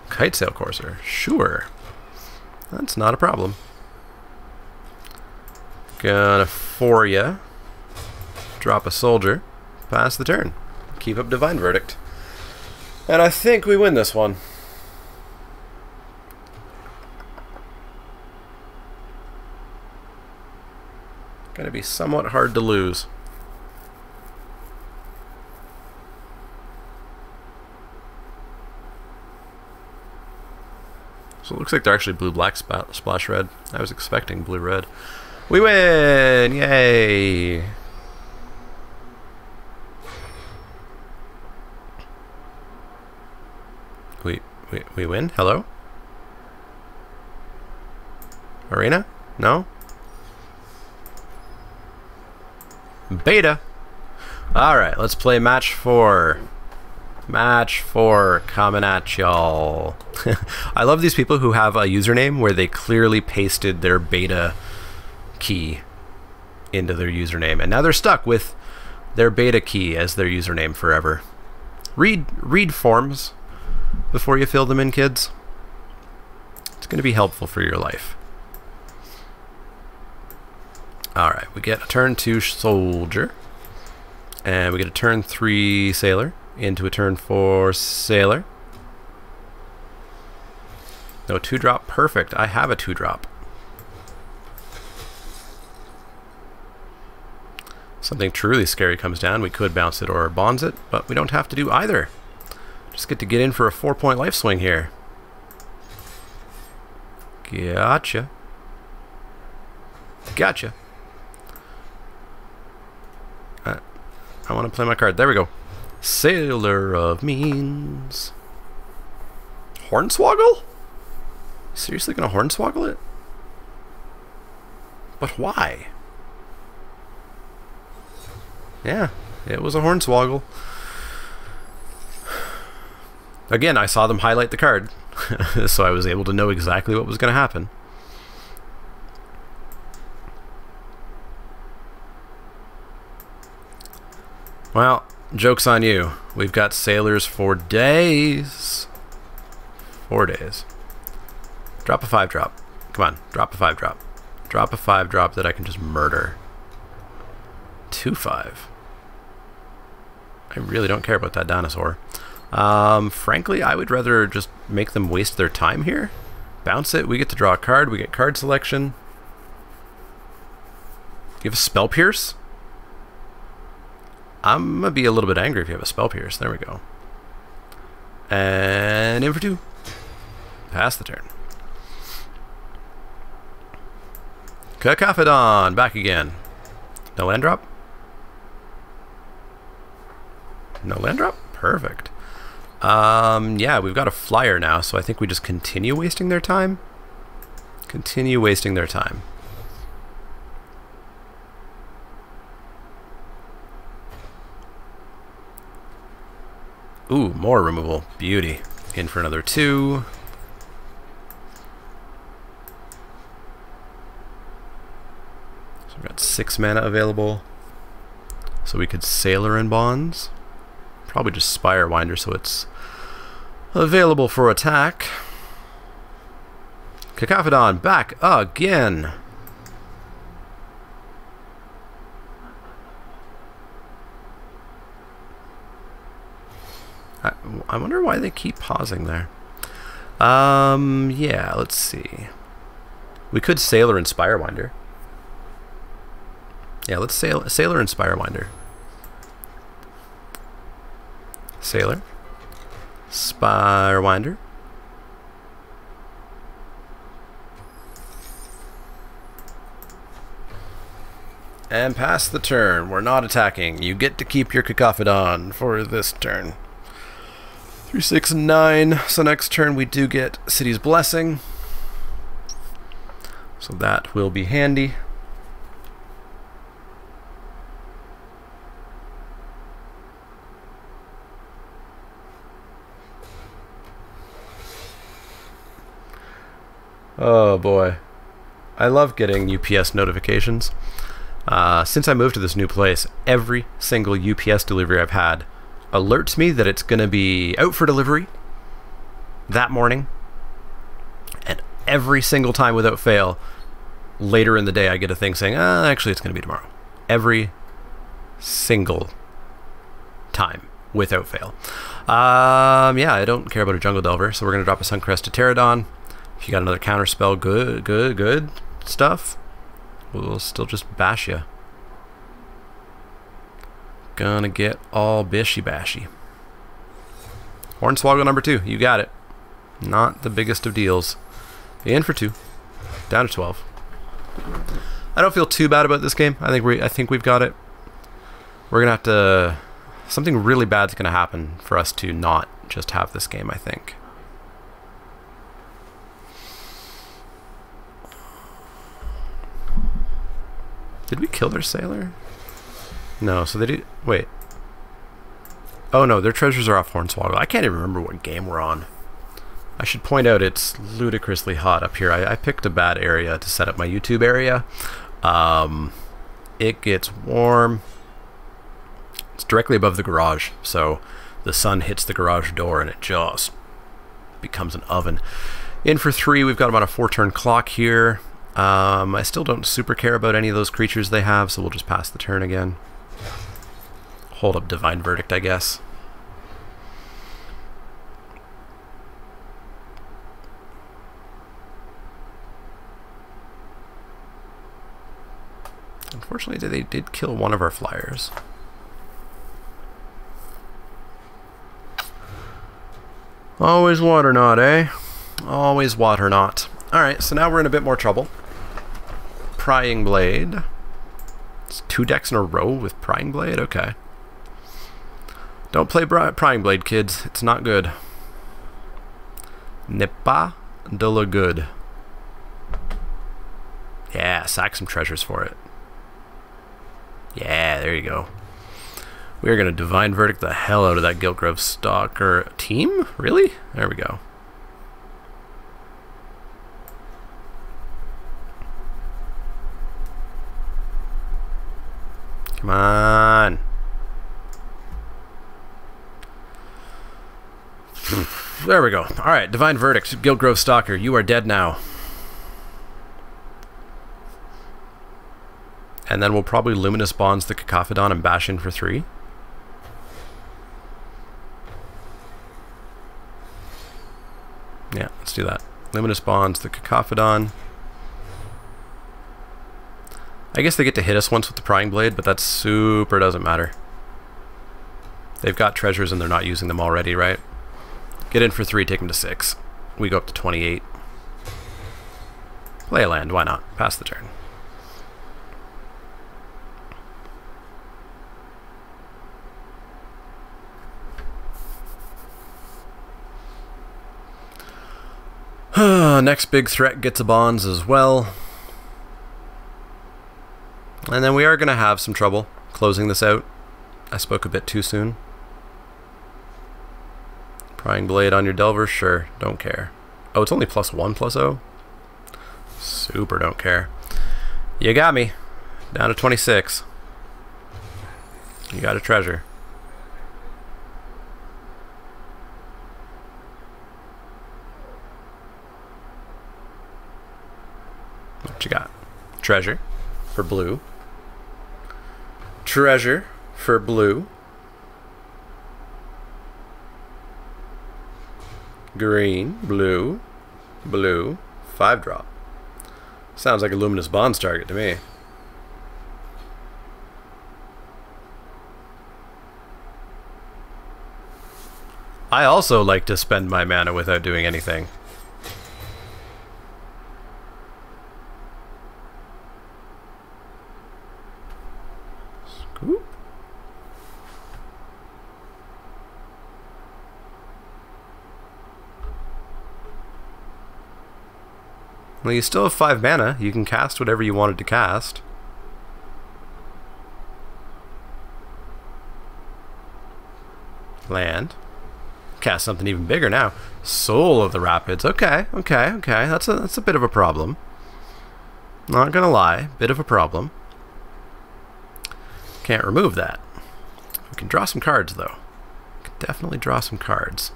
Kite Sail Courser. Sure. That's not a problem. Gonna for ya. Drop a soldier. Pass the turn. Keep up Divine Verdict. And I think we win this one. Gonna be somewhat hard to lose. So it looks like they're actually blue-black splash red. I was expecting blue-red. We win! Yay! We win? Hello? Arena? No? Beta! Alright, let's play match 4. Match 4 coming at y'all. I love these people who have a username where they clearly pasted their beta key into their username, and now they're stuck with their beta key as their username forever. Read forms before you fill them in, kids. It's going to be helpful for your life. Alright, we get a turn 2 soldier, and we get a turn 3 sailor into a turn 4 sailor. No 2-drop, perfect. I have a 2-drop. Something truly scary comes down. We could bounce it or bonds it, but we don't have to do either. Just get to get in for a 4-point life swing here. Gotcha. Gotcha. I want to play my card. There we go. Sailor of Means. Hornswoggle? Seriously gonna hornswoggle it? But why? Yeah, it was a hornswoggle. Again, I saw them highlight the card, so I was able to know exactly what was going to happen. Well, joke's on you. We've got sailors for days. 4 days. Drop a 5-drop. Come on, drop a 5-drop. Drop a 5-drop that I can just murder. 2-5. I really don't care about that dinosaur. Frankly, I would rather just make them waste their time here. Bounce it, we get to draw a card, we get card selection. You have a Spell Pierce? I'm gonna be a little bit angry if you have a Spell Pierce. There we go. And in for 2. Pass the turn. Cacophodon, back again. No land drop? No land drop? Perfect. Yeah, we've got a flyer now, so I think we just continue wasting their time. Continue wasting their time. Ooh, more removal. Beauty. In for another 2. So we've got 6 mana available. So we could Sailor and Bonds. Probably just Spirewinder so it's available for attack. Cacophodon back again. I wonder why they keep pausing there. Yeah, let's see. We could Sailor and Spirewinder. Yeah, let's Sailor and Spirewinder. Sailor. Spirewinder. And pass the turn. We're not attacking. You get to keep your Cacophodon for this turn. 3, 6, 9. So next turn we do get City's Blessing. So that will be handy. Oh boy. I love getting UPS notifications. Since I moved to this new place, every single UPS delivery I've had alerts me that it's going to be out for delivery that morning. And every single time without fail, later in the day I get a thing saying, actually it's going to be tomorrow. Every single time without fail. Yeah, I don't care about a Jungle Delver, so we're going to drop a Suncrest to Pterodon. If you got another counter spell, good stuff, we'll still just bash you. Gonna get all bishy bashy. Hornswoggle number 2, you got it. Not the biggest of deals. In for 2. Down to 12. I don't feel too bad about this game. I think we've got it. We're gonna have to... Something really bad's gonna happen for us to not just have this game, I think. Did we kill their sailor? No, so they did... Wait. Oh no, their treasures are off Hornswoggle. I can't even remember what game we're on. I should point out it's ludicrously hot up here. I picked a bad area to set up my YouTube area. It gets warm. It's directly above the garage, so the sun hits the garage door and it just becomes an oven. In for 3, we've got them on a 4-turn clock here. I still don't super care about any of those creatures they have, so we'll just pass the turn again. Hold up Divine Verdict, I guess. Unfortunately, they did kill one of our flyers. Always water not, eh? Always water not. Alright, so now we're in a bit more trouble. Prying Blade. It's 2 decks in a row with Prying Blade? Okay. Don't play Prying Blade, kids. It's not good. N'est pas de la good. Yeah, sack some treasures for it. Yeah, there you go. We're going to Divine Verdict the hell out of that Guiltgrove Stalker team? Really? There we go. Come on. There we go. Alright, Divine Verdict. Guiltgrove Stalker, you are dead now. And then we'll probably Luminous Bonds the Cacophodon and bash in for 3. Yeah, let's do that. Luminous Bonds the Cacophodon. I guess they get to hit us once with the Prying Blade, but that super doesn't matter. They've got treasures and they're not using them already, right? Get in for 3, take them to 6. We go up to 28. Play a land, why not? Pass the turn. Next big threat gets a bonds as well. And then we are going to have some trouble closing this out. I spoke a bit too soon. Prying Blade on your Delver? Sure, don't care. Oh, it's only +1/+0? Super don't care. You got me. Down to 26. You got a treasure. What you got? Treasure for blue. Treasure for blue. Green, blue, blue, 5-drop. Sounds like a Luminous Bonds target to me. I also like to spend my mana without doing anything. Scoop. Well, you still have 5 mana. You can cast whatever you wanted to cast. Land. Cast something even bigger now. Soul of the Rapids. Okay, okay, okay. That's a bit of a problem. Not gonna lie, bit of a problem. Can't remove that. We can draw some cards though. Can definitely draw some cards.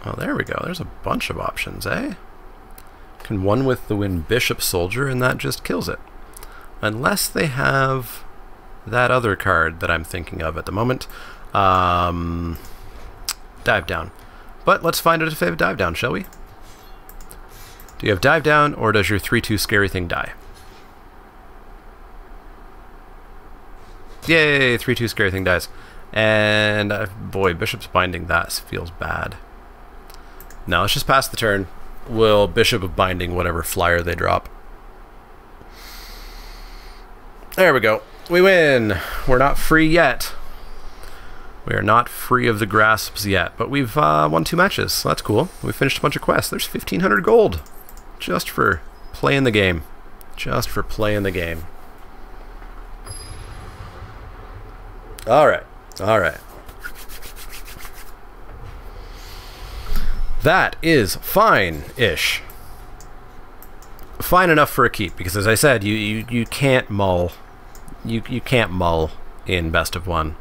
Oh, there we go. There's a bunch of options, eh? Can one with the Wind Bishop Soldier, and that just kills it. Unless they have that other card that I'm thinking of at the moment. Dive Down. But let's find out if they have Dive Down, shall we? Do you have Dive Down, or does your 3/2 scary thing die? Yay, 3/2 scary thing dies. And boy, Bishop's Binding, that feels bad. No, let's just pass the turn. We'll Bishop of Binding whatever flyer they drop. There we go. We win. We're not free yet. We are not free of the grasps yet, but we've won 2 matches, so that's cool. We finished a bunch of quests. There's 1,500 gold just for playing the game. Just for playing the game. All right. All right. That is fine-ish. Fine enough for a keep, because as I said, you can't mull. You can't mull in best of 1.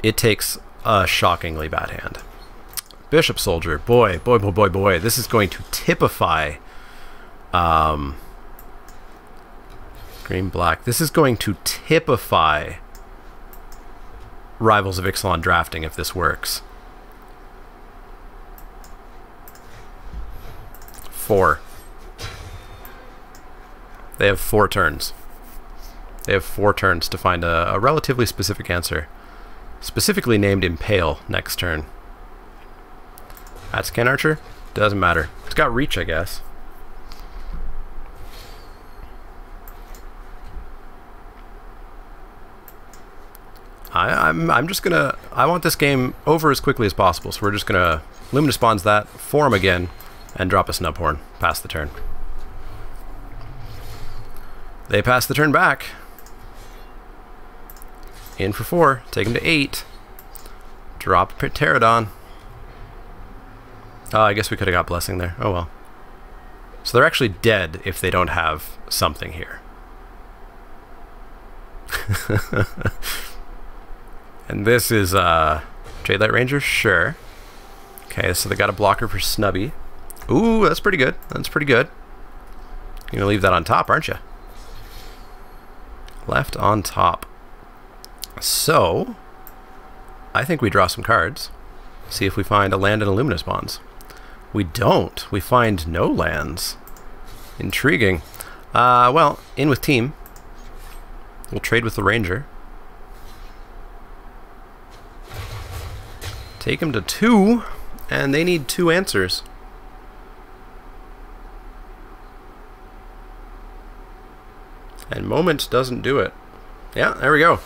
It takes a shockingly bad hand. Bishop Soldier, boy. This is going to typify green black. This is going to typify Rivals of Ixalan drafting if this works. 4. They have 4 turns. They have 4 turns to find a relatively specific answer. Specifically named Impale next turn. That's Can Archer? Doesn't matter. It's got reach, I guess. I'm just gonna... I want this game over as quickly as possible, so we're just gonna Luminous Bonds that, form again, and drop a Snubhorn. Pass the turn. They pass the turn back. In for 4. Take him to 8. Drop Pterodon. Oh, I guess we could have got Blessing there. Oh well. So they're actually dead if they don't have something here. And this is Jade Light Ranger? Sure. Okay, so they got a blocker for Snubby. Ooh, that's pretty good. That's pretty good. You're gonna leave that on top, aren't you? Left on top. So, I think we draw some cards. See if we find a land and a Luminous Bonds. We don't. We find no lands. Intriguing. Well, in with team. We'll trade with the Ranger. Take him to 2, and they need 2 answers. And Moment doesn't do it. Yeah, there we go.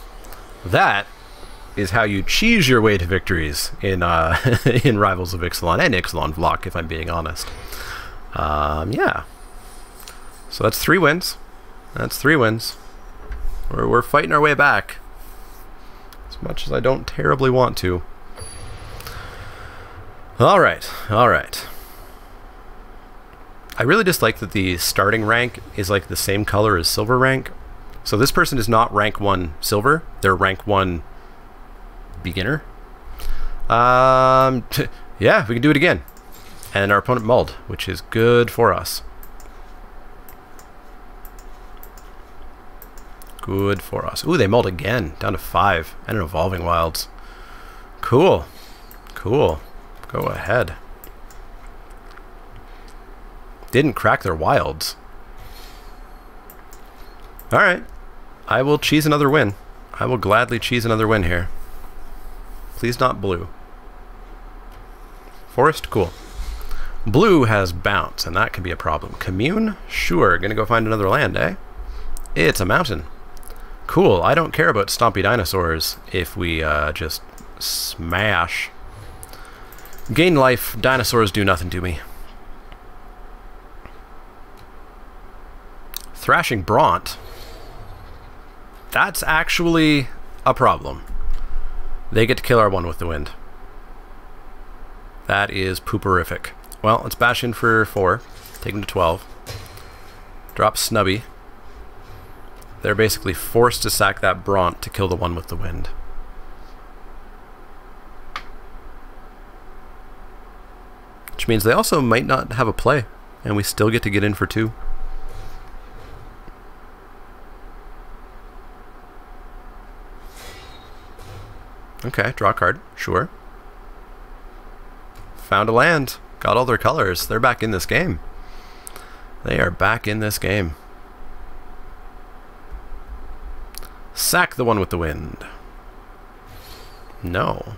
That is how you cheese your way to victories in in Rivals of Ixalan and Ixalan Vlog, if I'm being honest. Yeah. So that's 3 wins. That's 3 wins. We're fighting our way back. As much as I don't terribly want to. Alright, alright. I really dislike that the starting rank is like the same color as silver rank. So this person is not rank 1 silver, they're rank 1 beginner. Yeah, we can do it again. And our opponent mulled, which is good for us. Good for us. Ooh, they mulled again, down to 5, and an Evolving Wilds. Cool. Cool. Go ahead. Didn't crack their wilds. Alright. I will cheese another win. I will gladly cheese another win here. Please not blue. Forest? Cool. Blue has bounce, and that can be a problem. Commune? Sure. Gonna go find another land, eh? It's a mountain. Cool. I don't care about stompy dinosaurs if we just smash. Gain life. Dinosaurs do nothing to me. Thrashing Bront. That's actually a problem. They get to kill our one with the wind. That is pooperific. Well, let's bash in for 4. Take him to 12. Drop Snubby. They're basically forced to sack that Bront to kill the one with the wind. Which means they also might not have a play, and we still get to get in for 2. Okay, draw a card. Sure. Found a land. Got all their colors. They're back in this game. They are back in this game. Sack the one with the wind. No.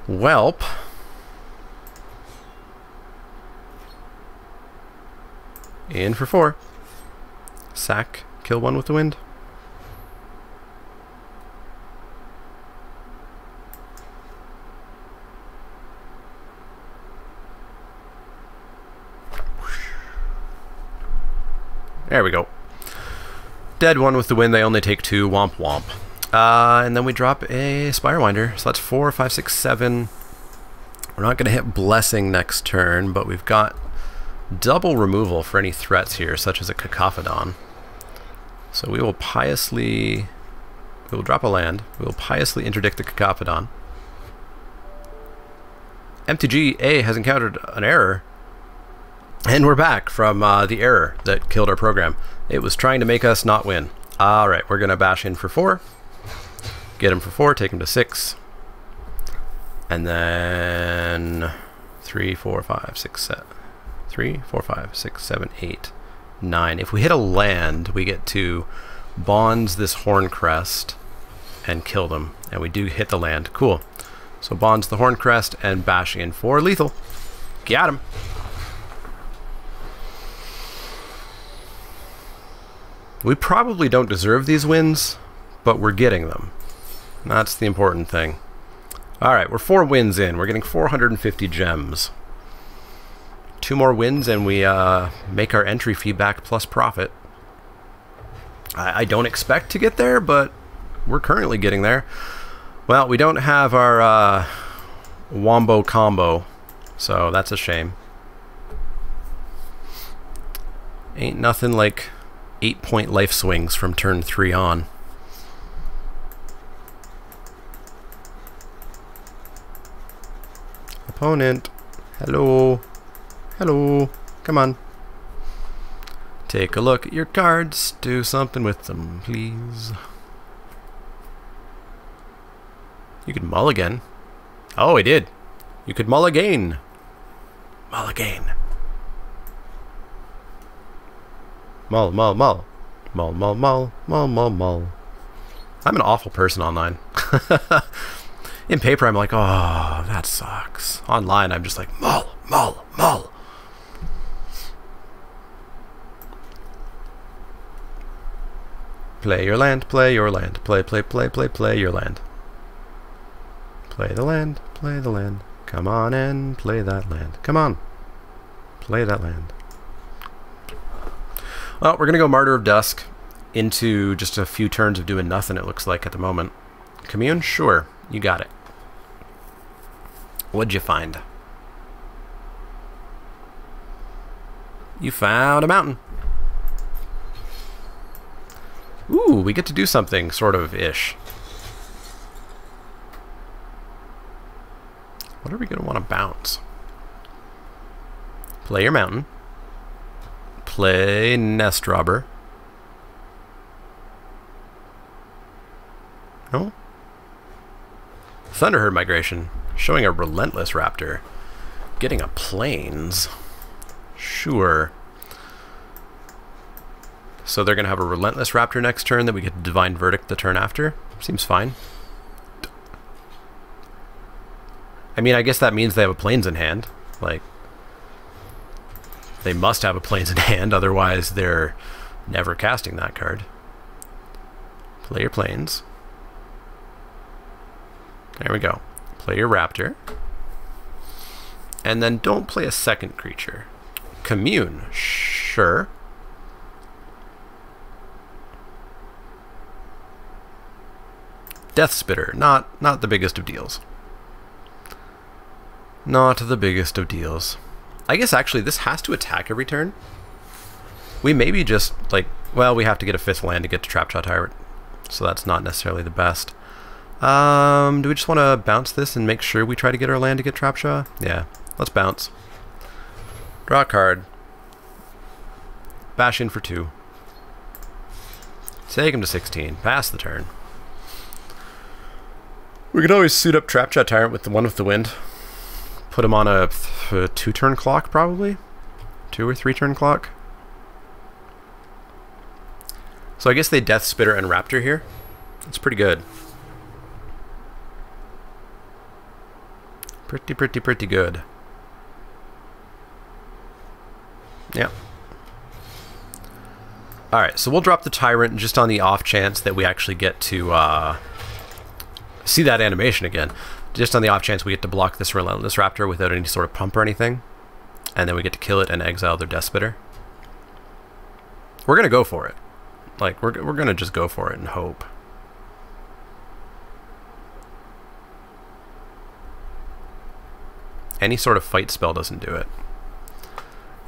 Welp. In for 4. Sack. Kill one with the wind. There we go. Dead one with the wind. They only take 2. Womp womp. And then we drop a Spirewinder. So that's 4, 5, 6, 7. We're not going to hit Blessing next turn, but we've got double removal for any threats here, such as a Cacophodon. So we will piously... We will drop a land. We will piously interdict the Cacophodon. MTG-A has encountered an error. And we're back from the error that killed our program. It was trying to make us not win. Alright, we're going to bash in for 4. Get him for 4, take him to 6. And then 3, 4, 5, 6, 7. 3, 4, 5, 6, 7, 8, 9. If we hit a land, we get to bonds this Horncrest and kill them. And we do hit the land. Cool. So bonds the Horncrest and bashing in for lethal. Got him. We probably don't deserve these wins, but we're getting them. That's the important thing. Alright, we're 4 wins in. We're getting 450 gems. 2 more wins and we make our entry fee back plus profit. I don't expect to get there, but we're currently getting there. Well, we don't have our Wombo combo, so that's a shame. Ain't nothing like 8-point life swings from turn 3 on. Opponent. Hello. Hello. Come on. Take a look at your cards. Do something with them, please. You could mulligan. Oh, he did. You could mulligan. Mulligan. Mull, mull, mull. Mull, mull, mull. Mull, mull, mull. I'm an awful person online. In paper, I'm like, oh, that sucks. Online, I'm just like, mull, mull, mull. Play your land, play your land. Play, play, play, play, play your land. Play the land, play the land. Come on and play that land. Come on. Play that land. Well, we're going to go Martyr of Dusk into just a few turns of doing nothing, it looks like, at the moment. Commune? Sure. You got it. What'd you find? You found a mountain. Ooh, we get to do something, sort of-ish. What are we going to want to bounce? Play your mountain. Play Nest Robber. No? Thunderherd Migration. Showing a Relentless Raptor. Getting a Plains. Sure. So they're going to have a Relentless Raptor next turn that we get Divine Verdict the turn after. Seems fine. I mean, I guess that means they have a Plains in hand. Like, they must have a Plains in hand, otherwise they're never casting that card. Play your Plains. There we go. Play your Raptor. And then don't play a second creature. Commune. Sure. Death Spitter. Not the biggest of deals. Not the biggest of deals. I guess actually this has to attack every turn. We maybe just, like, well, we have to get a 5th land to get to Trapjaw Tyrant. So that's not necessarily the best. Do we just want to bounce this and make sure we try to get our land to get Trapjaw? Yeah, let's bounce. Draw a card. Bash in for 2. Take him to 16. Pass the turn. We could always suit up Trapjaw Tyrant with the one with the wind. Put him on a 2-turn clock, probably? 2 or 3-turn clock? So I guess they Death Spitter and Raptor here. It's pretty good. Pretty good. Yeah. Alright, so we'll drop the Tyrant just on the off chance that we actually get to see that animation again. Just on the off chance we get to block this Relentless Raptor without any sort of pump or anything. And then we get to kill it and exile their Death Spitter. We're going to go for it. Like, we're going to just go for it and hope. Any sort of fight spell doesn't do it.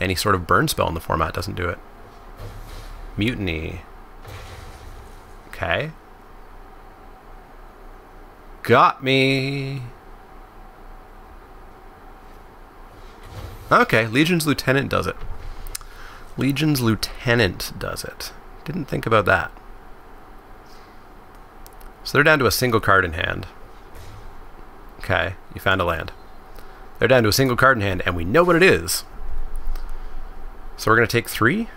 Any sort of burn spell in the format doesn't do it. Mutiny. Okay. Got me. Okay, Legion's Lieutenant does it. Legion's Lieutenant does it. Didn't think about that. So they're down to a single card in hand. Okay, you found a land. They're down to a single card in hand, and we know what it is. So we're going to take 3?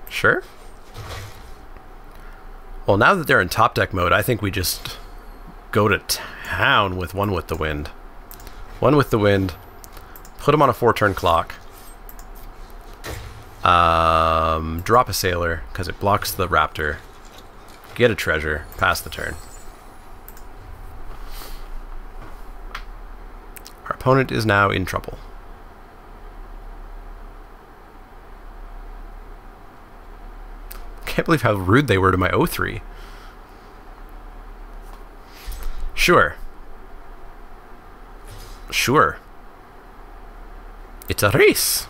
Sure. Well, now that they're in top deck mode, I think we just go to town with One with the Wind. One with the Wind. Put them on a 4-turn clock. Drop a Sailor, because it blocks the Raptor. Get a treasure. Pass the turn. Our opponent is now in trouble. Can't believe how rude they were to my O3. Sure. Sure. It's a race.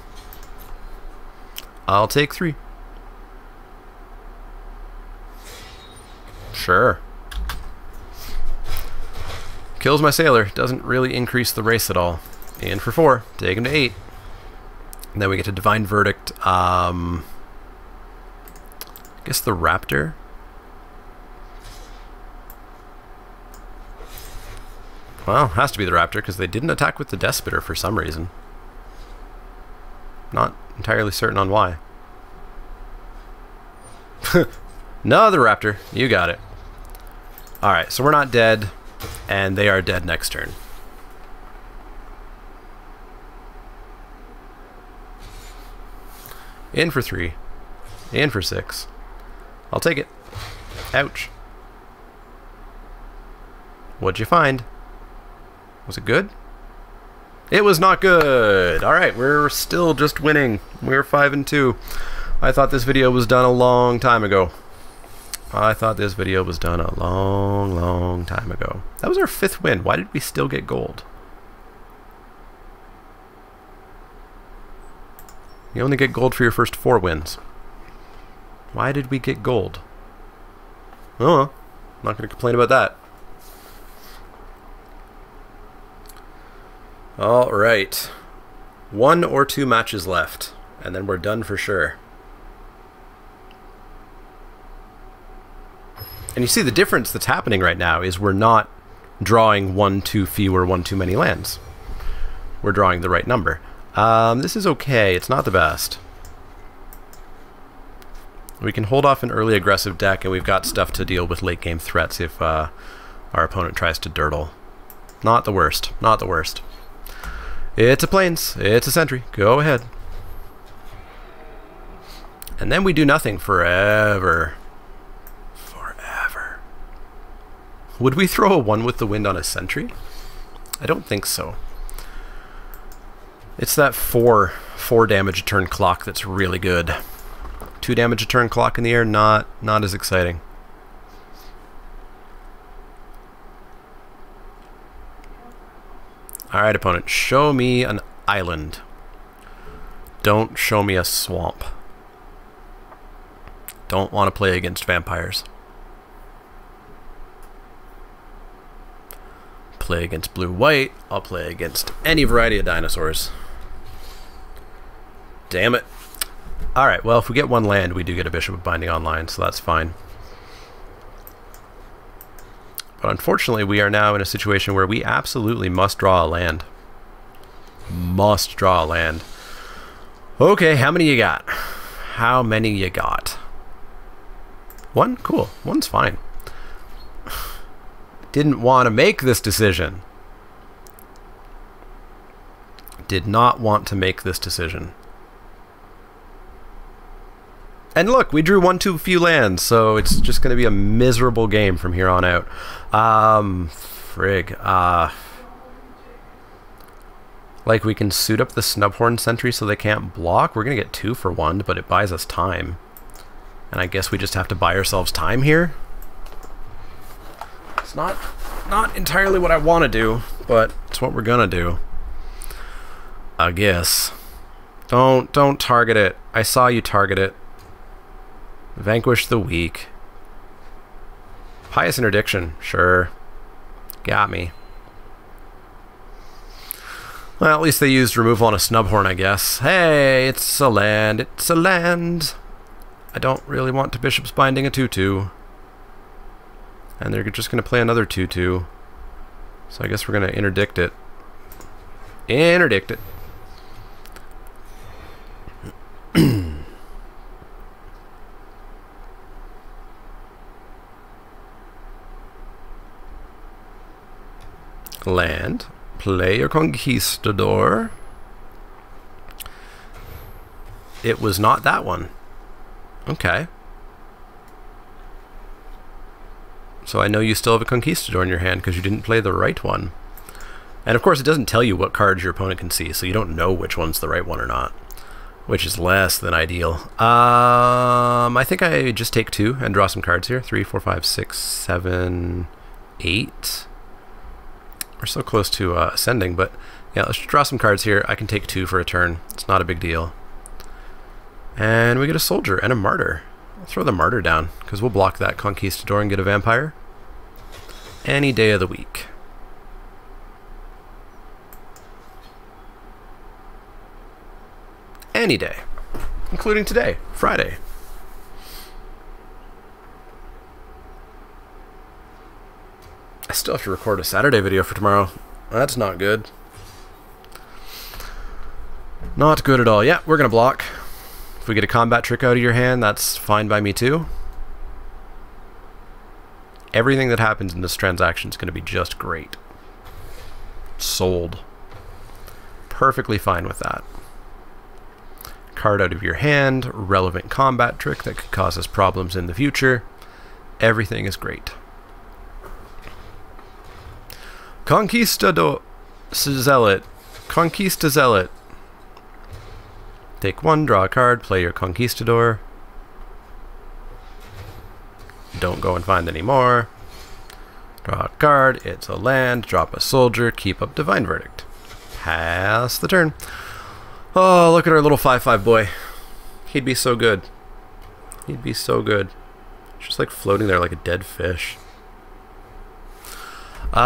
I'll take 3. Sure. Kills my Sailor. Doesn't really increase the race at all. In for 4. Take him to 8. And then we get to Divine Verdict. I guess the Raptor. Well, has to be the Raptor because they didn't attack with the Death Spitter for some reason. Not entirely certain on why. No, the Raptor. You got it. Alright, so we're not dead, and they are dead next turn. In for 3. In for 6. I'll take it. Ouch. What'd you find? Was it good? It was not good! Alright, we're still just winning. We're 5-2. I thought this video was done a long time ago. I thought this video was done a long, long time ago. That was our 5th win. Why did we still get gold? You only get gold for your first 4 wins. Why did we get gold? Oh, I'm not going to complain about that. Alright. 1 or 2 matches left, and then we're done for sure. And you see the difference that's happening right now is we're not drawing 1 too few or 1 too many lands. We're drawing the right number. This is okay. It's not the best. We can hold off an early aggressive deck, and we've got stuff to deal with late game threats if our opponent tries to dirtle. Not the worst. Not the worst. It's a Plains. It's a Sentry. Go ahead. And then we do nothing forever. Forever. Would we throw a 1 with the Wind on a Sentry? I don't think so. It's that 4 damage a turn clock that's really good. 2 damage a turn clock in the air, not as exciting. Alright, opponent, show me an island. Don't show me a swamp. Don't want to play against vampires. Play against blue-white. I'll play against any variety of dinosaurs. Damn it. Alright, well, if we get 1 land, we do get a Bishop of Binding online, so that's fine. But unfortunately, we are now in a situation where we absolutely must draw a land. Must draw a land. Okay, how many you got? How many you got? 1? Cool. 1's fine. Didn't want to make this decision. Did not want to make this decision. And look, we drew one too few lands, so it's just going to be a miserable game from here on out. Like, we can suit up the Snubhorn Sentry so they can't block. We're going to get 2 for 1, but it buys us time. And I guess we just have to buy ourselves time here. It's not entirely what I want to do, but it's what we're going to do. I guess. Don't target it. I saw you target it. Vanquish the weak. Pious Interdiction. Sure. Got me. Well, at least they used removal on a Snubhorn, I guess. Hey, it's a land. It's a land. I don't really want to Bishop's Binding a 2/2. And they're just going to play another 2/2. So I guess we're going to interdict it. Interdict it. Land. Play your Conquistador. It was not that one. Okay. So I know you still have a Conquistador in your hand because you didn't play the right one. And of course it doesn't tell you what cards your opponent can see, so you don't know which one's the right one or not. Which is less than ideal. I think I just take 2 and draw some cards here. 3, 4, 5, 6, 7, 8. We're so close to ascending, but yeah, let's draw some cards here. I can take 2 for a turn. It's not a big deal. And we get a soldier and a martyr. I'll throw the martyr down, because we'll block that Conquistador and get a vampire. Any day of the week. Any day. Including today, Friday. I still have to record a Saturday video for tomorrow. That's not good. Not good at all. Yeah, we're going to block. If we get a combat trick out of your hand, that's fine by me too. Everything that happens in this transaction is going to be just great. Sold. Perfectly fine with that. Card out of your hand, relevant combat trick that could cause us problems in the future. Everything is great. Conquistador Zealot. Conquista Zealot. Take 1, draw a card, play your Conquistador. Don't go and find any more. Draw a card, it's a land, drop a soldier, keep up Divine Verdict. Pass the turn. Oh, look at our little 5/5 boy. He'd be so good. He'd be so good. Just like floating there like a dead fish. Yeah,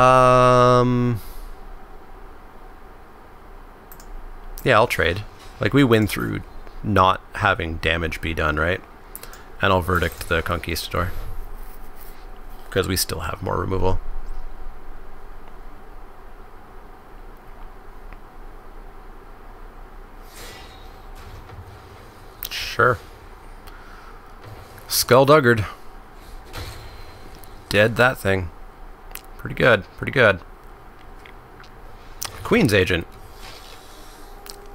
I'll trade. Like, we win through not having damage be done, right? And I'll verdict the Conquistador. Because we still have more removal. Sure. Skullduggered. Dead that thing. Pretty good, pretty good. Queen's Agent.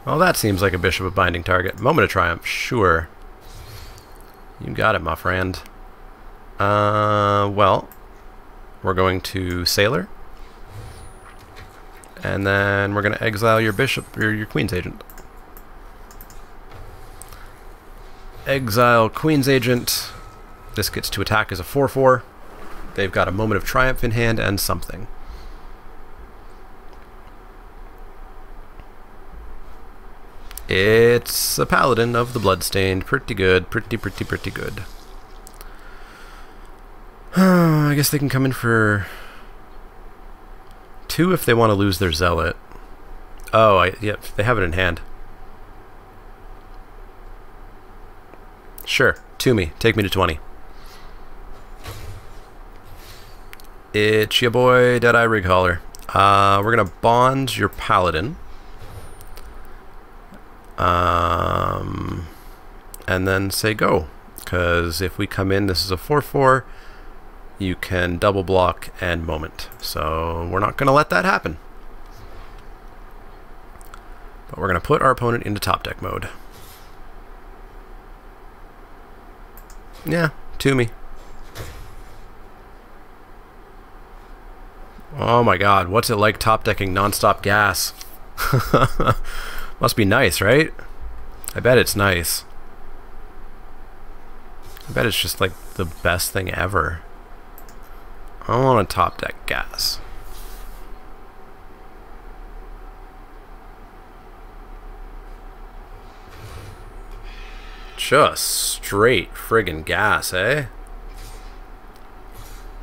Well, that seems like a Bishop of Binding target. Moment of Triumph, sure. You got it, my friend. Well, we're going to Sailor. And then we're going to exile your Bishop, or your Queen's Agent. Exile Queen's Agent. This gets to attack as a 4/4. They've got a Moment of Triumph in hand and something. It's a Paladin of the Bloodstained. Pretty good. Pretty good. I guess they can come in for 2 if they want to lose their Zealot. Oh, yep, they have it in hand. Sure, to me. Take me to 20. It's your boy, Deadeye Righauler. We're going to bond your Paladin. And then say go. Because if we come in, this is a 4/4. You can double block and moment. So we're not going to let that happen. But we're going to put our opponent into top deck mode. Yeah, to me. Oh my god, what's it like top decking non-stop gas? Must be nice, right? I bet it's nice. I bet it's just like the best thing ever. I want to top deck gas. Just straight friggin' gas, eh?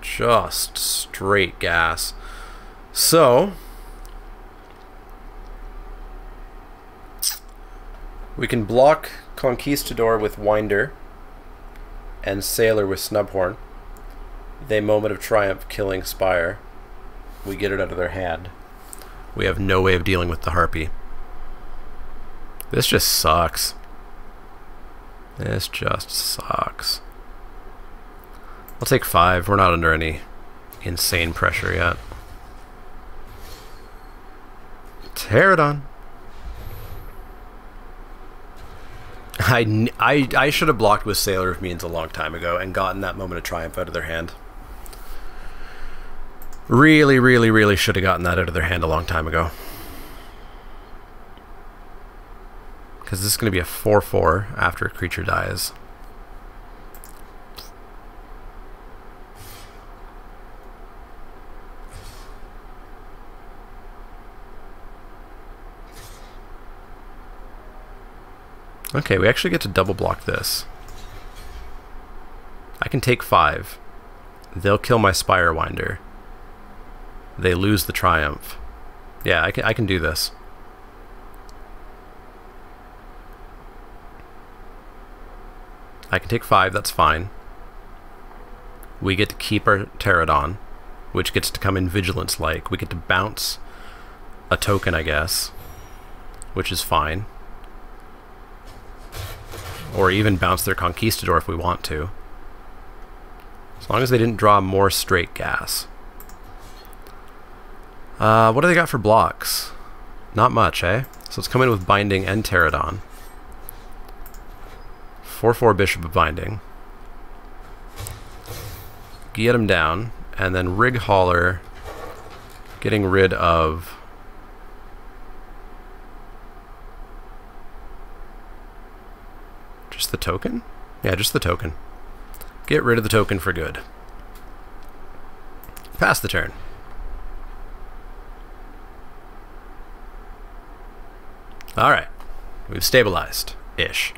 Just straight gas. So, we can block Conquistador with Winder and Sailor with Snubhorn. They Moment of Triumph killing Spire. We get it out of their hand. We have no way of dealing with the Harpy. This just sucks. This just sucks. I'll take 5. We're not under any insane pressure yet. Pterodon. I should have blocked with Sailor of Means a long time ago and gotten that Moment of Triumph out of their hand. Really, really, really should have gotten that out of their hand a long time ago. Because this is going to be a 4/4 after a creature dies. Okay, we actually get to double block this. I can take 5. They'll kill my Spire Winder. They lose the Triumph. Yeah, I can do this. I can take 5, that's fine. We get to keep our Pterodon, which gets to come in Vigilance-like. We get to bounce a token, I guess, which is fine. Or even bounce their Conquistador if we want to. As long as they didn't draw more straight gas. What do they got for blocks? Not much, eh? So let's come in with Binding and Pterodon. 4/4 Bishop of Binding. Get him down, and then Rig Hauler, getting rid of just the token? Yeah, just the token. Get rid of the token for good. Pass the turn. Alright. We've stabilized. Ish.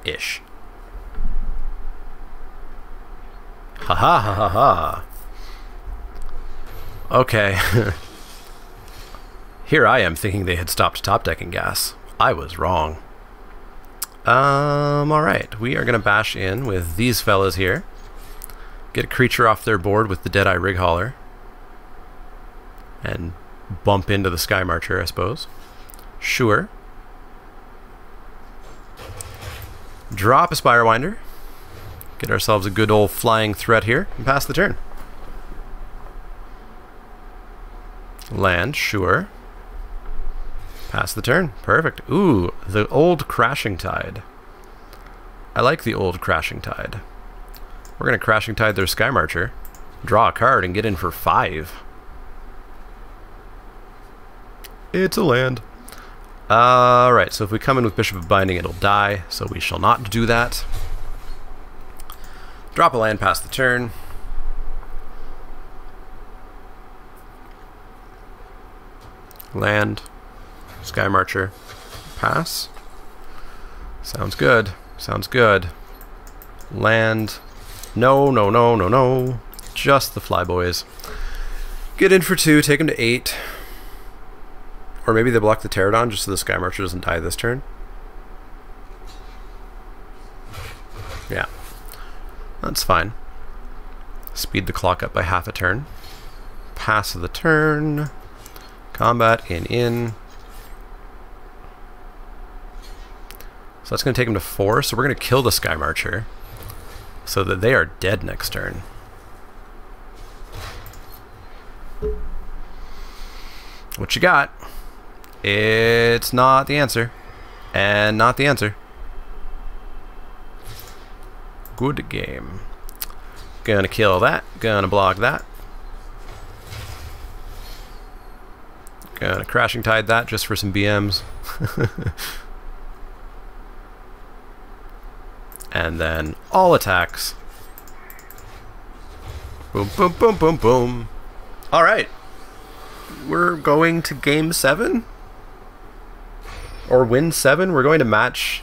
Ish. Ha ha ha ha ha. Okay. Here I am thinking they had stopped top decking gas. I was wrong. Alright. We are gonna bash in with these fellas here. Get a creature off their board with the Deadeye Rig Hauler. And bump into the Sky Marcher, I suppose. Sure. Drop a Spire Winder. Get ourselves a good old flying threat here and pass the turn. Land, sure. Pass the turn. Perfect. Ooh, the old Crashing Tide. I like the old Crashing Tide. We're going to Crashing Tide their Sky Marcher, draw a card, and get in for 5. It's a land. Alright, so if we come in with Bishop of Binding, it'll die, so we shall not do that. Drop a land, pass the turn. Land. Sky Marcher. Pass. Sounds good. Sounds good. Land. No, no, no, no, no. Just the Flyboys. Get in for 2, take them to 8. Or maybe they block the Pterodon just so the Sky Marcher doesn't die this turn. Yeah. That's fine. Speed the clock up by half a turn. Pass of the turn. Combat in. So that's going to take them to 4, so we're going to kill the Sky Marcher so that they are dead next turn. What you got? It's not the answer. And not the answer. good game. Gonna kill that. Gonna block that. Gonna crashing tide that just for some BMs. And then all attacks. Boom, boom, boom, boom, boom. All right. We're going to game 7? Or win 7? We're going to match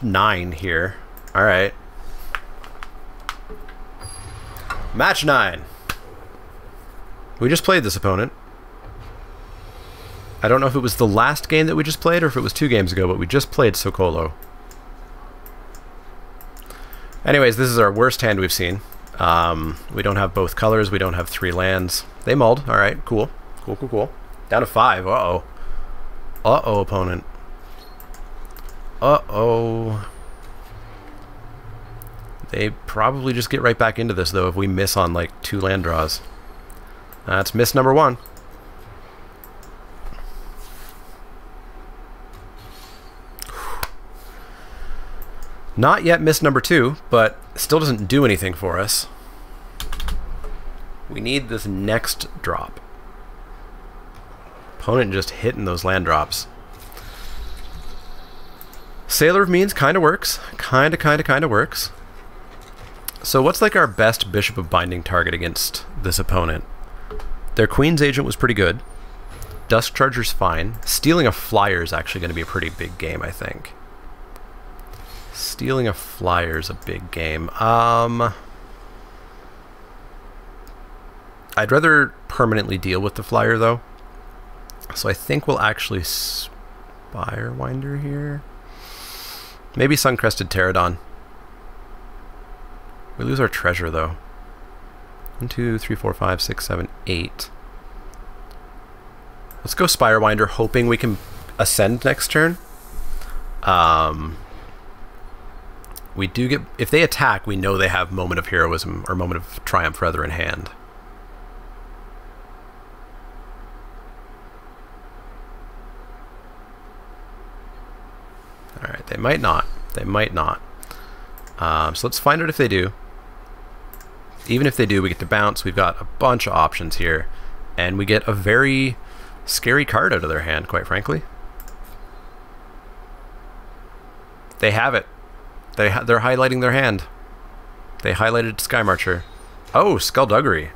9 here. All right. Match 9. We just played this opponent. I don't know if it was the last game that we just played or if it was 2 games ago, but we just played Sokolo. Anyways, this is our worst hand we've seen. We don't have both colors. We don't have 3 lands. They mulled. All right, cool. Cool, cool, cool. Down to 5. Uh-oh. Uh-oh, opponent. Uh-oh. They probably just get right back into this, though, if we miss on, like, 2 land draws. That's miss number 1. Not yet miss number 2, but still doesn't do anything for us. We need this next drop. Opponent just hitting those land drops. Sailor of Means kind of works. Kind of works. So what's like our best Bishop of Binding target against this opponent? Their Queen's Agent was pretty good. Dusk Charger's fine. Stealing a Flyer is actually going to be a pretty big game, I think. Stealing a Flyer is a big game. I'd rather permanently deal with the Flyer, though. So I think we'll actually Spirewinder here. Maybe Suncrested Pterodon. We lose our treasure, though. 1, 2, 3, 4, 5, 6, 7, 8. Let's go Spirewinder, hoping we can ascend next turn. We do get... If they attack, we know they have Moment of Heroism or Moment of Triumph rather in hand. Alright, they might not. They might not. So let's find out if they do. Even if they do, we get to bounce. We've got a bunch of options here. And we get a very scary card out of their hand, quite frankly. They have it. They're highlighting their hand. They highlighted Sky Marcher. Oh, Skullduggery.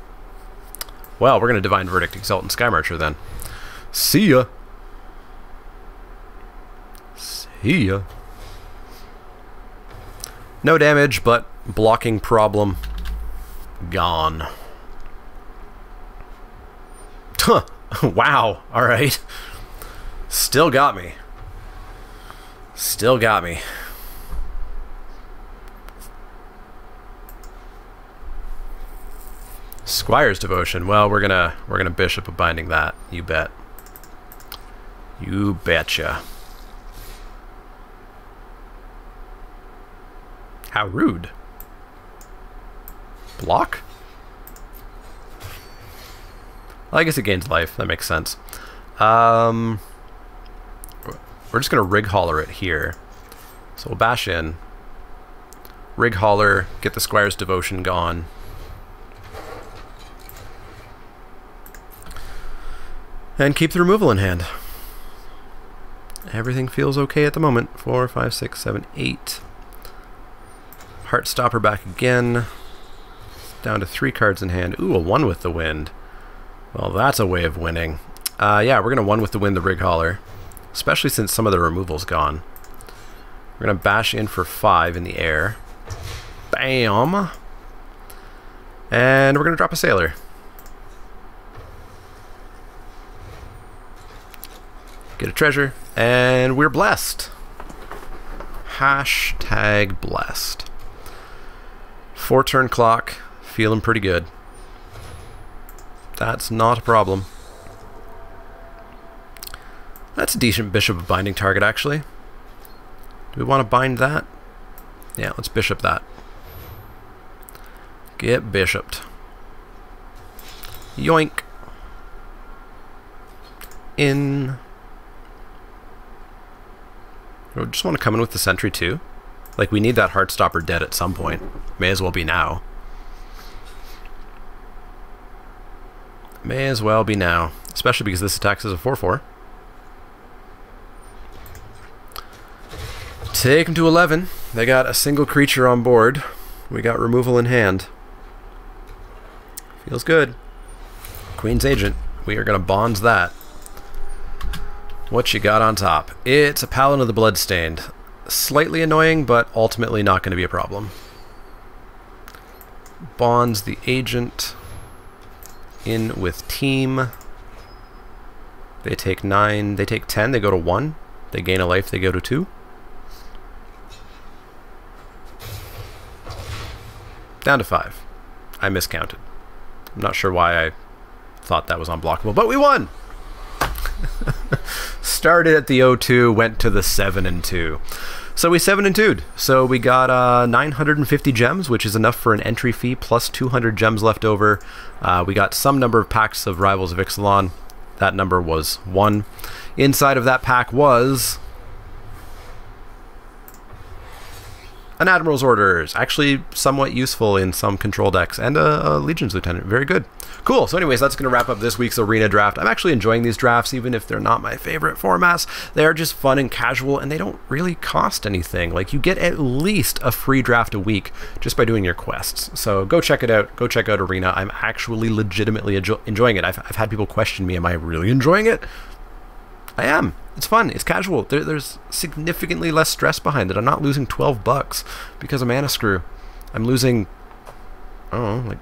Well, we're going to Divine Verdict, Exaltant Sky Marcher then. See ya. See ya. No damage, but blocking problem gone. Huh. Wow. All right. Still got me. Still got me. Squire's Devotion. Well, we're gonna Bishop of Binding that. You bet. You betcha. How rude. Block? Well, I guess it gains life. That makes sense. We're just gonna Rig Holler it here. So we'll bash in. Rig Holler, get the Squire's Devotion gone. And keep the removal in hand. Everything feels okay at the moment. 4, 5, 6, 7, 8. Heartstopper back again. Down to 3 cards in hand. Ooh, a 1 with the Wind. Well, that's a way of winning. Yeah, we're going to 1 with the Wind the Rig Holler. Especially since some of the removal's gone. We're going to bash in for 5 in the air. Bam! And we're going to drop a Sailor. Get a treasure, and we're blessed. Hashtag blessed. 4-turn clock, feeling pretty good. That's not a problem. That's a decent Bishop of Binding target, actually. Do we want to bind that? Yeah, let's Bishop that. Get Bishoped. Yoink. In... I just want to come in with the Sentry too. Like, we need that Heartstopper dead at some point. May as well be now. May as well be now. Especially because this attacks as a 4/4. Take them to 11. They got a single creature on board. We got removal in hand. Feels good. Queen's Agent. We are going to bonds that. What you got on top? It's a Paladin of the Bloodstained. Slightly annoying, but ultimately not going to be a problem. Bonds the Agent. In with Team. They take 9. They take 10. They go to 1. They gain a life. They go to 2. Down to 5. I miscounted. I'm not sure why I thought that was unblockable, but we won! Started at the 0-2, went to the 7-2. So we 7-2'd. So we got 950 gems, which is enough for an entry fee, plus 200 gems left over. We got some number of packs of Rivals of Ixalan. That number was 1. Inside of that pack was an Admiral's Orders, actually somewhat useful in some control decks, and a Legion's Lieutenant. Very good. Cool. So anyways, that's going to wrap up this week's Arena draft. I'm actually enjoying these drafts, even if they're not my favorite formats. They're just fun and casual, and they don't really cost anything. Like, you get at least a free draft a week just by doing your quests. So go check it out. Go check out Arena. I'm actually legitimately enjoying it. I've had people question me, am I really enjoying it? I am. It's fun. It's casual. There's significantly less stress behind it. I'm not losing $12 because of Mana Screw. I'm losing, I don't know, like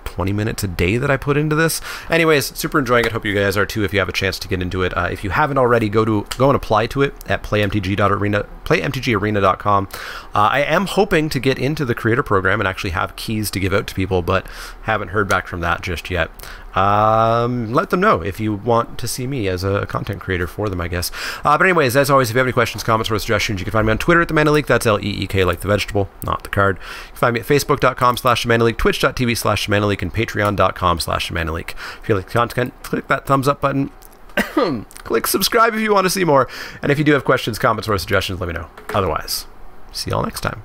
20 minutes a day that I put into this. Anyways, super enjoying it. Hope you guys are too if you have a chance to get into it. If you haven't already, go and apply to it at playmtgarena.com. I am hoping to get into the creator program and actually have keys to give out to people, but haven't heard back from that just yet. Let them know if you want to see me as a content creator for them, I guess. But anyways, as always, if you have any questions, comments, or suggestions, you can find me on Twitter at the Mana Leek. That's L-E-E-K, like the vegetable, not the card. You can find me at facebook.com/themanaleek, twitch.tv/themanaleek, and patreon.com/themanaleek. If you like the content, click that thumbs up button. Click subscribe if you want to see more. And if you do have questions, comments, or suggestions, let me know. Otherwise, see y'all next time.